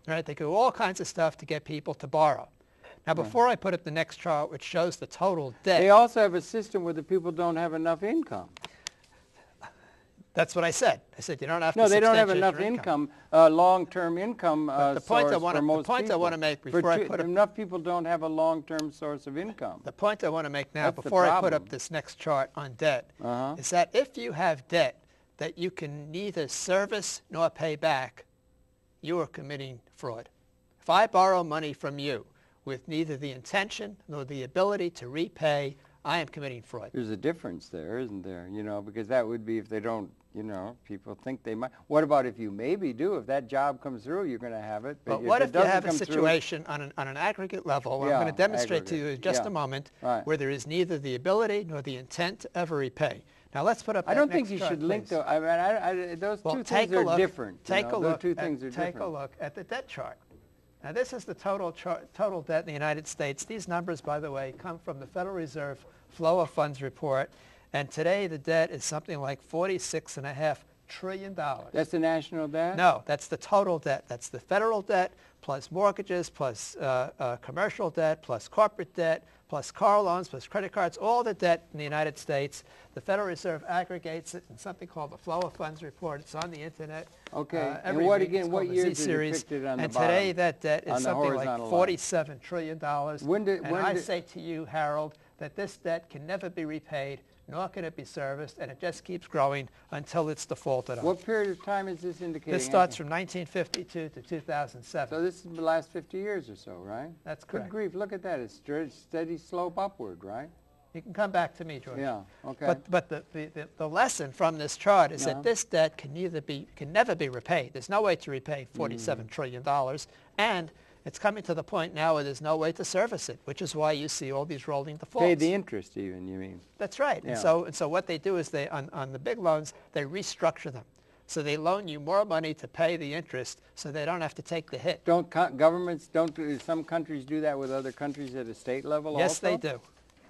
Right? They do all kinds of stuff to get people to borrow. Now, before I put up the next chart, which shows the total debt. They also have a system where the people don't have enough income. That's what I said. I said you don't have to. No, they don't have substantiate enough your income, long-term income the point source I want for most the point people. I want to make before I put up enough people don't have a long-term source of income. the point I want to make now That's the before I put problem. up this next chart on debt is that if you have debt that you can neither service nor pay back, you are committing fraud. If I borrow money from you with neither the intention nor the ability to repay, I am committing fraud. There's a difference there, isn't there? You know, because that would be if they don't, you know, people think they might. What about if you maybe do? If that job comes through, you're going to have it. But what if you have a situation on an aggregate level, where I'm going to demonstrate to you in just a moment, where there is neither the ability nor the intent to ever repay? Now let's put up that I don't next think you chart, should link please. those Well, two things are different. Take a look. Those two things are Take different. a look at the debt chart. Now this is the total debt in the United States. These numbers, by the way, come from the Federal Reserve Flow of Funds report. And today the debt is something like $46.5 trillion. That's the national debt? No, that's the total debt. That's the federal debt plus mortgages plus commercial debt plus corporate debt plus car loans plus credit cards, all the debt in the United States. The Federal Reserve aggregates it in something called the Flow of Funds report. It's on the internet. Okay. And what week. again? What year is it depicted on the bottom? And today that debt is something like horizontal $47 trillion. When did- and when I did- say to you, Harold, that this debt can never be repaid nor can it be serviced, and it just keeps growing until it's defaulted on. What period of time is this indicating? This starts from 1952 to 2007. So this is the last 50 years or so, right? That's correct. Good grief, look at that. It's steady slope upward, right? You can come back to me, George. Yeah, okay. But the lesson from this chart is that this debt can never be repaid. There's no way to repay $47 trillion, and it's coming to the point now where there's no way to service it, which is why you see all these rolling defaults. Pay the interest even, you mean? That's right. Yeah. And so what they do is on the big loans, they restructure them. So they loan you more money to pay the interest so they don't have to take the hit. Some countries do that with other countries at a state level Yes, also? they do.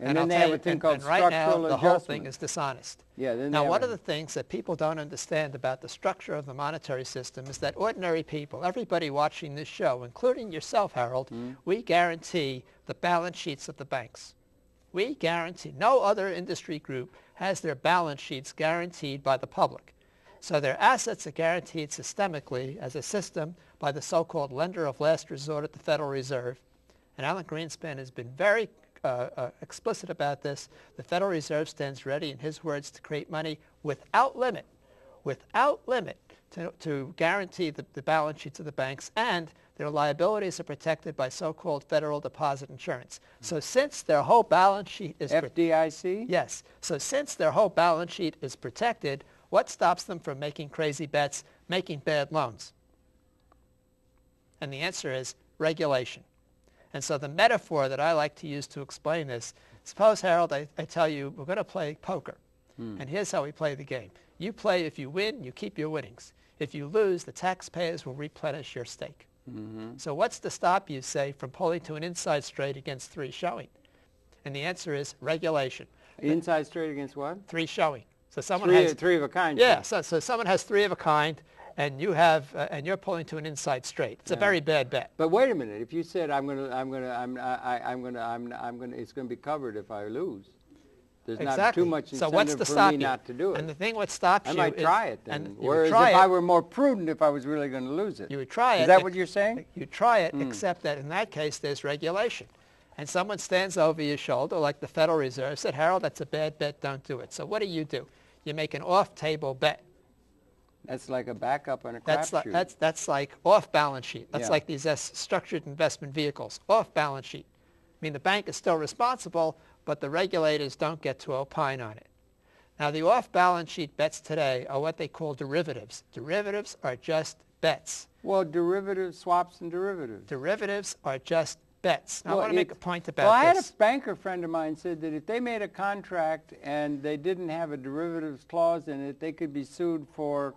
And then they have a thing called right now, structural the whole adjustment. thing is dishonest. Yeah, then now, one of the things that people don't understand about the structure of the monetary system is that ordinary people, everybody watching this show, including yourself, Harold, we guarantee the balance sheets of the banks. We guarantee. No other industry group has their balance sheets guaranteed by the public. So their assets are guaranteed systemically as a system by the so-called lender of last resort at the Federal Reserve. And Alan Greenspan has been very explicit about this. The Federal Reserve stands ready, in his words, to create money without limit to guarantee the balance sheets of the banks, and their liabilities are protected by so-called federal deposit insurance. So since their whole balance sheet is FDIC? Yes. So since their whole balance sheet is protected, what stops them from making crazy bets, making bad loans? And the answer is regulation. And so the metaphor that I like to use to explain this, suppose, Harold, I tell you, we're going to play poker. And here's how we play the game. You play, if you win, you keep your winnings. If you lose, the taxpayers will replenish your stake. So what's to stop you, say, from pulling to an inside straight against 3 showing? And the answer is regulation. Inside straight against what? 3 showing. So someone has 3 of a kind. Yeah, so someone has 3 of a kind, and you have, and you're pulling to an inside straight. It's a very bad bet. But wait a minute. If you said it's going to be covered if I lose, there's not too much incentive for me not to do it. And the thing what stops you I might try it then. Whereas if I were more prudent, if I was really going to lose it. You would try it. Is that what you're saying? You try it, except that in that case there's regulation. And someone stands over your shoulder, like the Federal Reserve, said, Harold, that's a bad bet, don't do it. So what do? You make an off-table bet. That's like a backup on a crapshoot. That's like off-balance sheet. That's like these structured investment vehicles, off-balance sheet. I mean, the bank is still responsible, but the regulators don't get to opine on it. Now, the off-balance sheet bets today are what they call derivatives. Derivatives are just bets. Well, derivatives, swaps and derivatives. Derivatives are just bets. Now, I want to make a point about this. Well, I had a banker friend of mine said that if they made a contract and they didn't have a derivatives clause in it, they could be sued for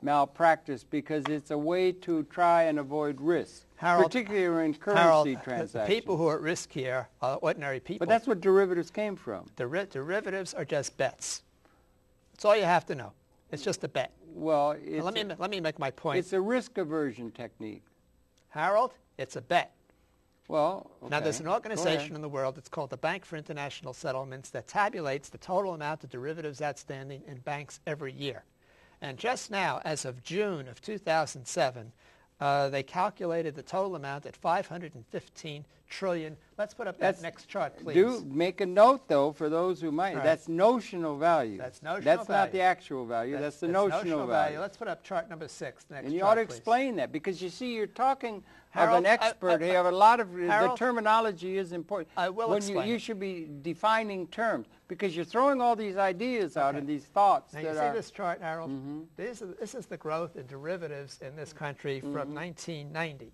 malpractice because it's a way to try and avoid risk, particularly in currency transactions. The people who are at risk here are ordinary people. But that's what derivatives came from. Derivatives are just bets. That's all you have to know. It's just a bet. Well, let me make my point. It's a risk aversion technique. Harold, it's a bet. Well, okay. Now, there's an organization in the world, it's called the Bank for International Settlements, that tabulates the total amount of derivatives outstanding in banks every year. And just now, as of June of 2007, they calculated the total amount at $515 trillion. Let's put up that next chart, please. Do make a note, though, for those who might. Right. That's notional value. That's notional value. That's value. Not the actual value. That's the notional value. Let's put up chart number 6. Next and you chart, ought to please. explain that, because you see, you're talking Harold, of an expert. You have a lot of Harold, the terminology is important. I will explain. You should be defining terms, because you're throwing all these ideas out and these thoughts. Now, you see this chart, Harold? This is the growth in derivatives in this country from 1990.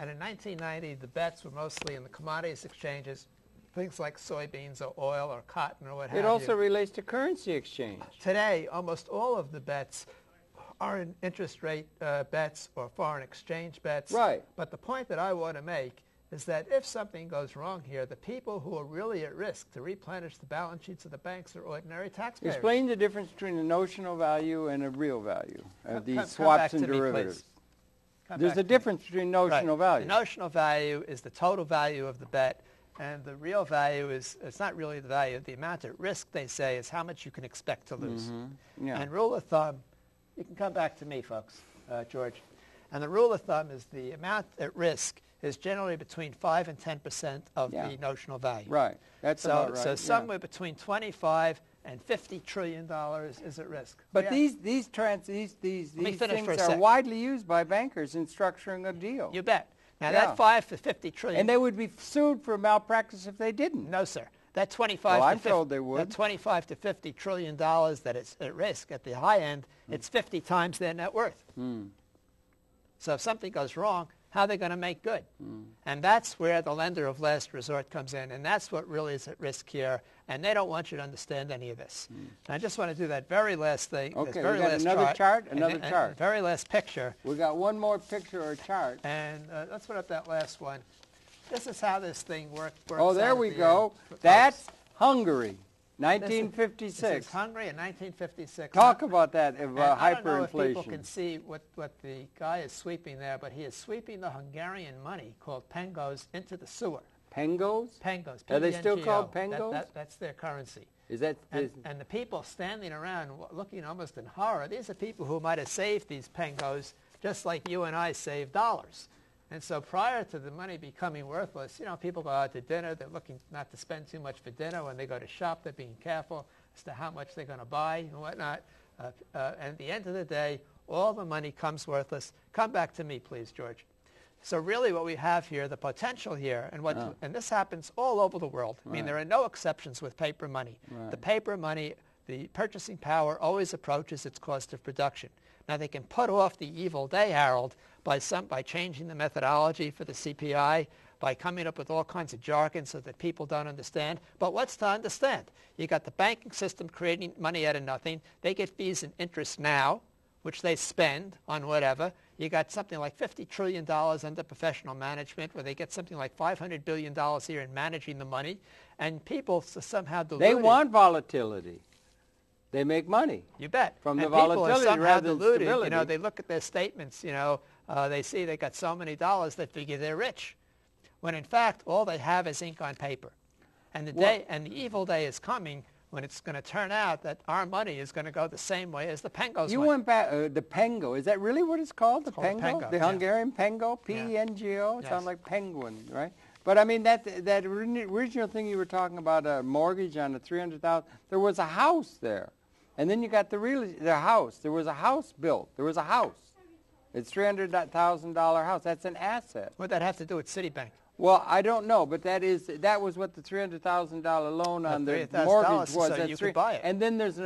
And in 1990, the bets were mostly in the commodities exchanges, things like soybeans or oil or cotton or what have you. It also relates to currency exchange. Today, almost all of the bets are in interest rate bets or foreign exchange bets. Right. But the point that I want to make is that if something goes wrong here, the people who are really at risk to replenish the balance sheets of the banks are ordinary taxpayers. Explain the difference between a notional value and a real value of these swaps and derivatives. There's a difference between notional value. The notional value is the total value of the bet, and the real value is, it's not really the value. The amount at risk, they say, is how much you can expect to lose. And rule of thumb, you can come back to me, folks, George. And the rule of thumb is the amount at risk is generally between 5 and 10% of the notional value. Right. That's about right. So somewhere between 25 and $50 trillion is at risk. But these things are widely used by bankers in structuring a deal. You bet. Now that 5 to 50 trillion. And they would be sued for malpractice if they didn't. No, sir. That 25 well, to I'm 50, told they would. That 25 to 50 trillion dollars that is at risk at the high end, it's 50 times their net worth. So if something goes wrong, how are they going to make good? And that's where the lender of last resort comes in, and that's what really is at risk here, and they don't want you to understand any of this. And I just want to do that very last thing. Okay, very we got last another chart, and very last picture. We got one more picture or chart. And let's put up that last one. This is how this thing works. Oh, there we go. That's Hungary. 1956. This is Hungary in 1956. Talk about that, I don't know if hyperinflation. people can see what the guy is sweeping there, but he is sweeping the Hungarian money called pengos into the sewer. Pengos? Pengos. Are they still called pengos? That's their currency. Is that? And the people standing around looking almost in horror, these are people who might have saved these pengos just like you and I save dollars. And so prior to the money becoming worthless, people go out to dinner. They're looking not to spend too much for dinner. When they go to shop, they're being careful as to how much they're going to buy and whatnot. And at the end of the day, all the money comes worthless. Come back to me, please, George. So really what we have here, the potential here, and this happens all over the world. I mean, there are no exceptions with paper money. Right. The paper money, the purchasing power always approaches its cost of production. Now, they can put off the evil day, Harold, by changing the methodology for the CPI, by coming up with all kinds of jargon so that people don't understand. But what's to understand? You got the banking system creating money out of nothing. They get fees and interest now, which they spend on whatever. You got something like $50 trillion under professional management, where they get something like $500 billion here in managing the money. And people somehow deluded. They want volatility. They make money. You bet. From the people volatility are somehow rather than deluded. stability. They look at their statements, they see they got so many dollars, they figure they're rich. When in fact, all they have is ink on paper. And the evil day is coming when it's going to turn out that our money is going to go the same way as the Pengo's You money. went back, the Pengo, is that really what it's called? The called Pengo? The yeah. Hungarian Pengo? P-E-N-G-O? Yes. Sounds like penguin, right? But I mean, that original thing you were talking about, a mortgage on the $300,000, there was a house there. And then you got the house. There was a house built. There was a house. It's $300,000 house. That's an asset. What would that have to do with Citibank? Well, I don't know, but that was what the $300,000 loan on the mortgage was. So you could buy it. And then there's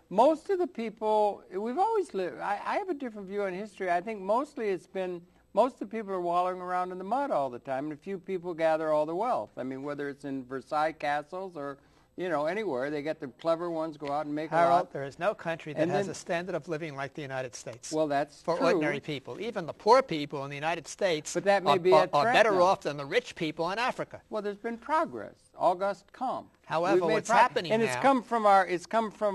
most of the people, we've always lived, I have a different view on history. I think mostly it's been, most of the people are wallowing around in the mud all the time, and a few people gather all the wealth. I mean, whether it's in Versailles castles or anywhere, they get the clever ones go out and make a lot. There is no country that has a standard of living like the United States. Well, that's for true. Ordinary people. Even the poor people in the United States but that may be are a trend better now. off than the rich people in Africa. Well, there's been progress. Auguste Comte. However, what's happening and now, it's come from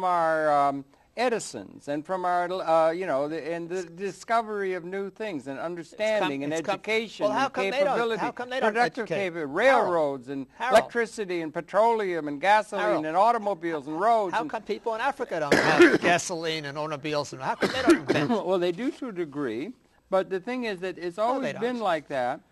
our Edisons and from our and the discovery of new things and understanding and education and capability, productive capability, railroads and electricity and petroleum and gasoline and automobiles and roads. How come people in Africa don't have gasoline and automobiles? And how come they don't invent? Well, they do to a degree, but the thing is that it's always been like that.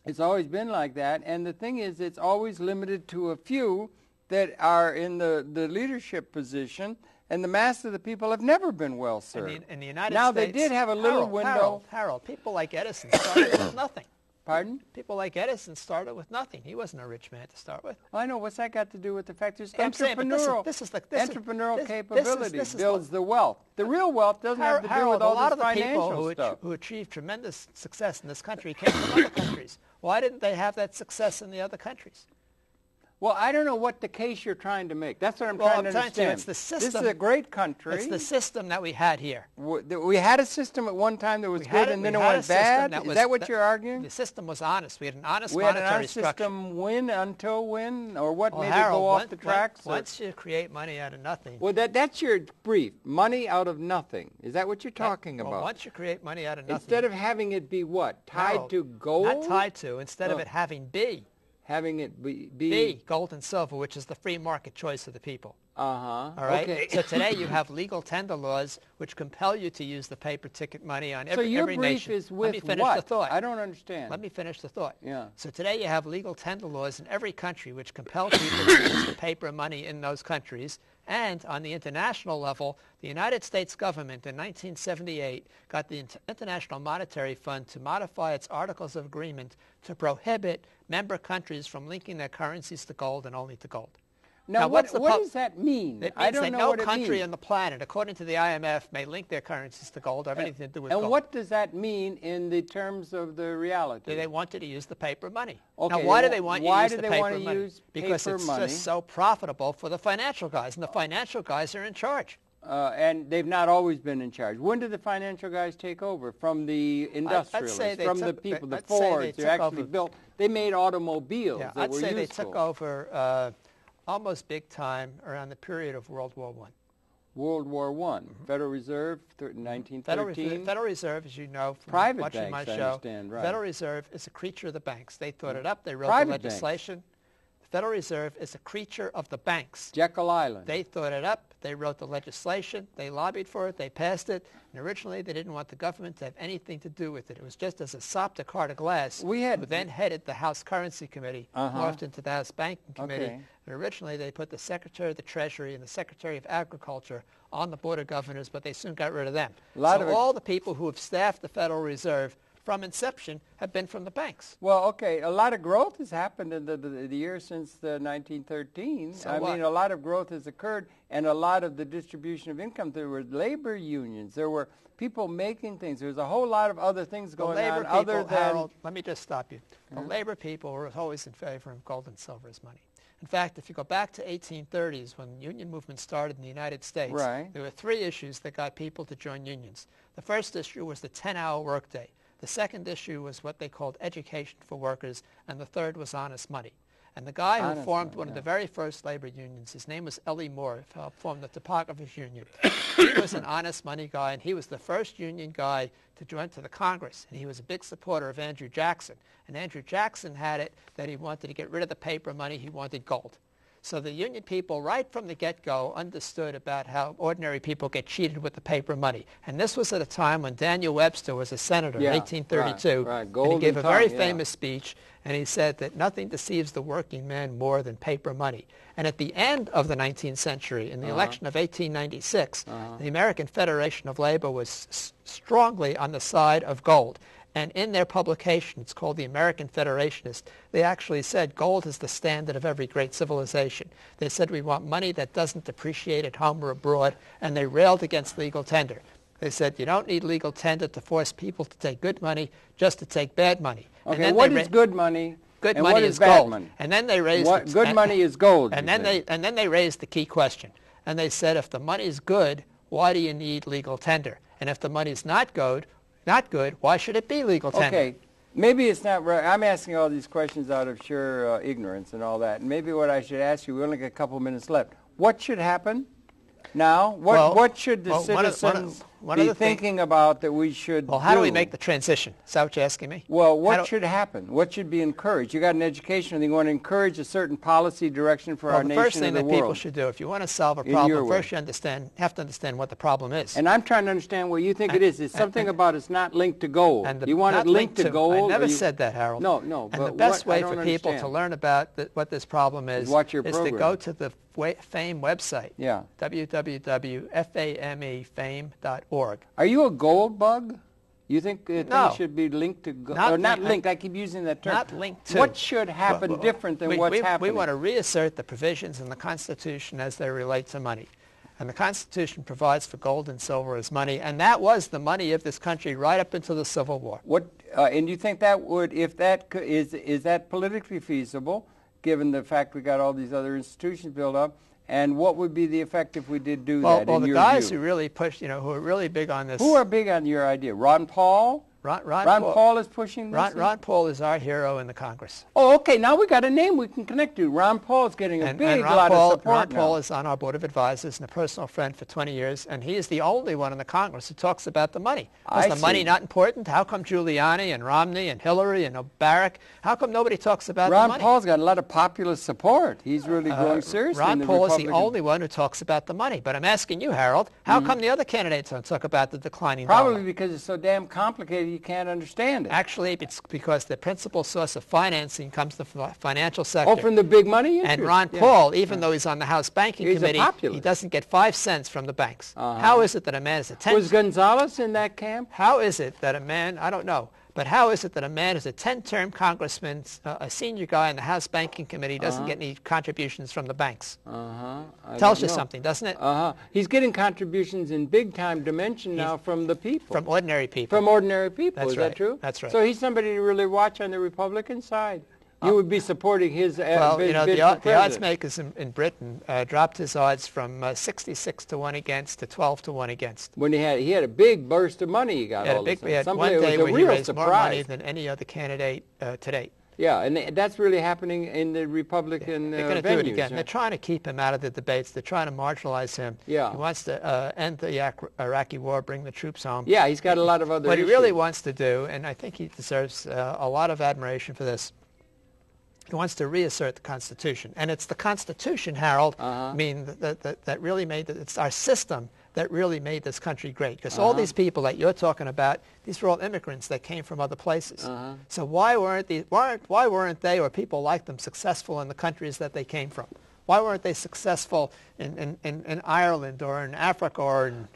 It's always been like that, and the thing is it's always limited to a few that are in the leadership position. And the mass of the people have never been well served. In the United now, States, they did have a little window. Harold, people like Edison started with nothing. Pardon? People like Edison started with nothing. He wasn't a rich man to start with. Well, I know. What's that got to do with the fact there's entrepreneurial capability builds the wealth. The real wealth doesn't have to do with all this financial stuff. Who achieved tremendous success in this country came from other countries. Why didn't they have that success in the other countries? Well, I don't know what the case you're trying to make. That's what I'm trying to understand. It's the system. This is a great country. It's the system that we had here. We had a system at one time that was good, and then it went bad? Is that what you're arguing? The system was honest. We had an honest monetary structure. We had an honest system or what made it go off the tracks? Once you create money out of nothing. Well, that's your brief. Money out of nothing. Is that what you're talking about? Well, once you create money out of nothing. Instead of having it be what? Tied to gold? Not tied to. Instead of it having having it be gold and silver, which is the free market choice of the people. Uh-huh. All right. Okay. So today you have legal tender laws which compel you to use the paper ticket money on So your every brief nation. is Let me with finish what? the thought. I don't understand. Let me finish the thought. Yeah. So today you have legal tender laws in every country which compel people to use the paper money in those countries. And on the international level, the United States government in 1978 got the International Monetary Fund to modify its Articles of Agreement to prohibit member countries from linking their currencies to gold and only to gold. Now, what does that mean? It I means don't that know no what it country means. on the planet, according to the IMF, may link their currencies to gold or have anything to do with gold. And what does that mean in the terms of the reality? They wanted to use the paper money. Okay, now, why do they want you to use the paper money? Use because paper it's money? just so profitable for the financial guys, and the financial guys are in charge. And they've not always been in charge. When did the financial guys take over? From the industrialists, from the people, the Fords. They actually built. They made automobiles that were useful. I'd say they took over almost big time around the period of World War I. World War I. Mm-hmm. Federal Reserve, 1913. Federal Reserve, as you know from private watching banks, my I show, understand, right. Federal Reserve is a creature of the banks. They thought it up. They wrote Private the legislation. Banks. The Federal Reserve is a creature of the banks. Jekyll Island. They thought it up. They wrote the legislation. They lobbied for it. They passed it. And originally, they didn't want the government to have anything to do with it. It was just as a sop to Carter Glass, who then headed the House Currency Committee, morphed into the House Banking Committee. Okay. And originally, they put the Secretary of the Treasury and the Secretary of Agriculture on the Board of Governors, but they soon got rid of them. All the people who have staffed the Federal Reserve from inception have been from the banks. Well, okay, a lot of growth has happened in the years since 1913. So I what? mean, a lot of growth has occurred, and a lot of the distribution of income. There were labor unions. There were people making things. There was a whole lot of other things going on other than... Harold, let me just stop you. The labor people were always in favor of gold and silver as money. In fact, if you go back to 1830s, when the union movement started in the United States, there were three issues that got people to join unions. The first issue was the 10-hour workday. The second issue was what they called education for workers, and the third was honest money. And the guy who formed one of the very first labor unions, his name was Ellie Moore, formed the Typographers Union. He was an honest money guy, and he was the first union guy to join to the Congress, and he was a big supporter of Andrew Jackson. And Andrew Jackson had it that he wanted to get rid of the paper money, he wanted gold. So the union people, right from the get-go, understood about how ordinary people get cheated with the paper money. And this was at a time when Daniel Webster was a senator in 1832. Right. And he gave a very famous speech, and he said that nothing deceives the working man more than paper money. And at the end of the 19th century, in the election of 1896, the American Federation of Labor was strongly on the side of gold. And in their publication, it's called the American Federationist, they actually said gold is the standard of every great civilization. They said we want money that doesn't depreciate at home or abroad, and they railed against legal tender. They said you don't need legal tender to force people to take good money, just to take bad money. Okay, and what is good money? Good and money what is bad gold. Money? And then they raised good money is gold. And then they raised the key question. And they said if the money is good, why do you need legal tender? And if the money is not good, why should it be legal tender? Okay, maybe it's not right. I'm asking all these questions out of sheer ignorance and all that. And maybe what I should ask you, we only got a couple minutes left. What should happen now? What should the citizens be thinking about that we should do? Well, how do we make the transition? Is that what you're asking me? Well, what should happen? What should be encouraged? You got an education and you want to encourage a certain policy direction for our nation and the world. The first thing that people should do, if you want to solve a problem, first you have to understand what the problem is. And I'm trying to understand what you think it is. It's something about it's not linked to gold. You want it linked to gold? I never said that, Harold. No. And the best way for people to learn about what this problem is to go to the FAME website, www.famefame.org. Are you a gold bug? You think things should be linked to gold? Not linked. I keep using that term. Not linked to. What should happen different than what's happening? We want to reassert the provisions in the Constitution as they relate to money. And the Constitution provides for gold and silver as money, and that was the money of this country right up until the Civil War. And you think that would, is that politically feasible, given the fact we got all these other institutions built up? And what would be the effect if we did that? Well, the guys who really pushed, who are really big on this. Who are big on your idea? Ron Paul? Ron Paul is pushing this? Ron Paul is our hero in the Congress. Oh, okay. Now we got a name we can connect to. Ron Paul's getting a big lot of support Ron Paul is on our board of advisors and a personal friend for 20 years, and he is the only one in the Congress who talks about the money. Is the money not important? How come Giuliani and Romney and Hillary and Barack, how come nobody talks about the money? Ron Paul's got a lot of populist support. He's really growing seriously. Ron Paul is the only one who talks about the money. But I'm asking you, Harold, how come the other candidates don't talk about the declining dollar? Probably because it's so damn complicated you can't understand it. Actually, it's because the principal source of financing comes from the financial sector. Oh, from the big money interest. And Ron Paul, even though he's on the House Banking Committee, he doesn't get 5 cents from the banks. How is it that a man is a 10... Was Gonzalez in that camp? How is it that a man, I don't know, but how is it that a man who's a 10-term congressman, a senior guy in the House Banking Committee, doesn't get any contributions from the banks? Tells you something, doesn't it? He's getting contributions in big-time dimension now from the people. From ordinary people. From ordinary people, That's is right. that true? That's right. So he's somebody to really watch on the Republican side. You would be supporting his well, you know, bid the odds makers in Britain dropped his odds from 66 to 1 against to 12 to 1 against. When he had a big burst of money he got all of a sudden. He had one day where he raised more money than any other candidate to date. Yeah, and that's really happening in the Republican They're going to do it again. They're trying to keep him out of the debates. They're trying to marginalize him. Yeah. He wants to end the Iraqi war, bring the troops home. Yeah, he's got a lot of other What issues. he really wants to do, and I think he deserves a lot of admiration for this, he wants to reassert the Constitution. And it's the Constitution, Harold, I mean, that really made it. It's our system that really made this country great. Because all these people that you're talking about, these were all immigrants that came from other places. So why weren't they or people like them successful in the countries that they came from? Why weren't they successful in Ireland or in Africa or in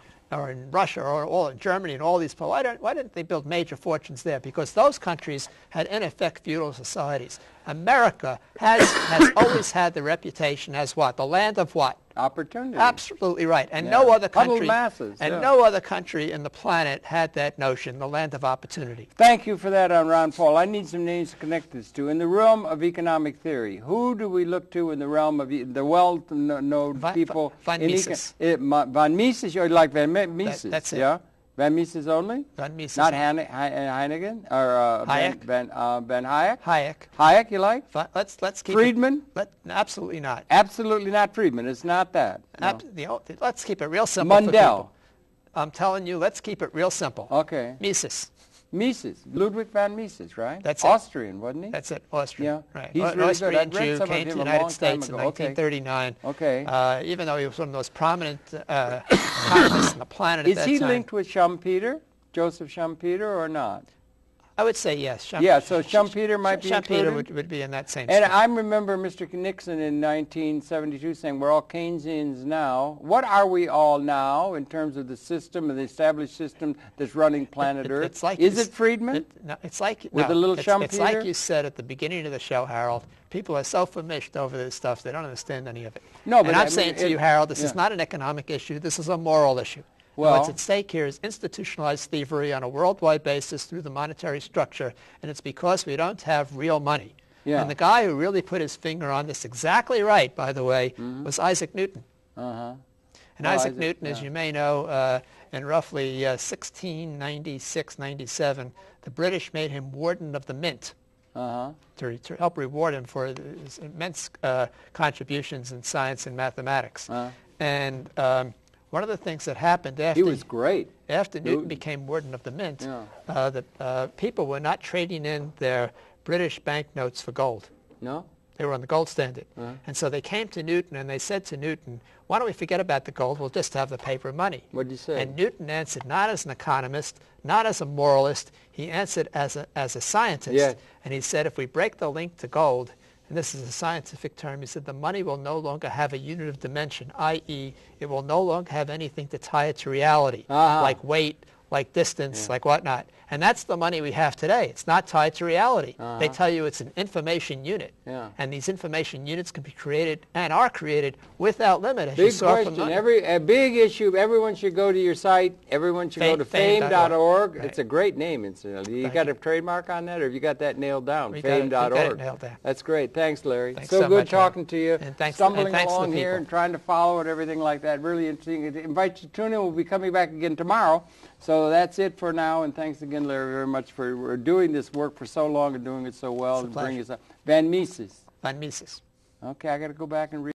Russia or in Germany and all these people? Why didn't they build major fortunes there? Because those countries had, in effect, feudal societies. America has always had the reputation as what? The land of what? Opportunity. Absolutely right. And no other country masses, no other country in the planet had that notion, the land of opportunity. Thank you for that on Ron Paul. I need some names to connect this to. In the realm of economic theory, who do we look to in the realm of the well-known people? Von Mises. Von Mises, or like Van Mises? That's it. Yeah? Van Mises only? Von Mises. Not Heineken? Or Hayek? Ben Hayek? Hayek. Hayek, you like? Let's keep Friedman? Absolutely not. Absolutely not Friedman. It's not that. No. Let's keep it real simple. Mundell. I'm telling you, let's keep it real simple. Okay. Mises. Mises. Ludwig van Mises, right? That's it. Austrian, wasn't he? That's it. Austrian. Yeah. Right. He's An really Austrian good. I read Jew some of came to him the a United long States time in ago. 1939. Okay. Even though he was one of the most prominent economists on the planet at that time. Is he linked with Schumpeter, Joseph Schumpeter, or not? I would say yes. So Schumpeter might be included? Schumpeter would be in that same And space. I remember Mr. Nixon in 1972 saying, we're all Keynesians now. What are we all now in terms of the system, of the established system that's running planet Earth? It's like Is it Friedman? It's like with a little Schumpeter? It's like you said at the beginning of the show, Harold. People are so famished over this stuff, they don't understand any of it. No, but and I'm saying to you, Harold, this is not an economic issue. This is a moral issue. Well, what's at stake here is institutionalized thievery on a worldwide basis through the monetary structure, and it's because we don't have real money. Yeah. And the guy who really put his finger on this exactly right, by the way, was Isaac Newton. And Isaac Newton, as you may know, in roughly 1696-97, the British made him Warden of the Mint to help reward him for his immense contributions in science and mathematics. And one of the things that happened after... He was great. After Newton became Warden of the Mint, people were not trading in their British banknotes for gold. No? They were on the gold standard. And so they came to Newton and they said to Newton, why don't we forget about the gold, we'll just have the paper money. What did he say? And Newton answered not as an economist, not as a moralist, he answered as a scientist. Yeah. And he said, if we break the link to gold, and this is a scientific term, he said the money will no longer have a unit of dimension, i.e. it will no longer have anything to tie it to reality, like weight, like distance, like whatnot. And that's the money we have today. It's not tied to reality. They tell you it's an information unit. And these information units can be created and are created without limit, as you saw from a big issue. Everyone should go to your site. Everyone should go to fame.org. It's a great name, incidentally. You got a trademark on that, or have you got that nailed down? Fame.org. Got it nailed down. That's great. Thanks, Larry. Thanks so good much, talking to you. And thanks, Stumbling thanks along to the here people. and trying to follow it, everything like that. Really interesting. I invite you to tune in. We'll be coming back again tomorrow. So that's it for now, and thanks again. again, Larry, very much for doing this work for so long and doing it so well and bringing us up. Van Mises. Van Mises. Okay, I got to go back and read.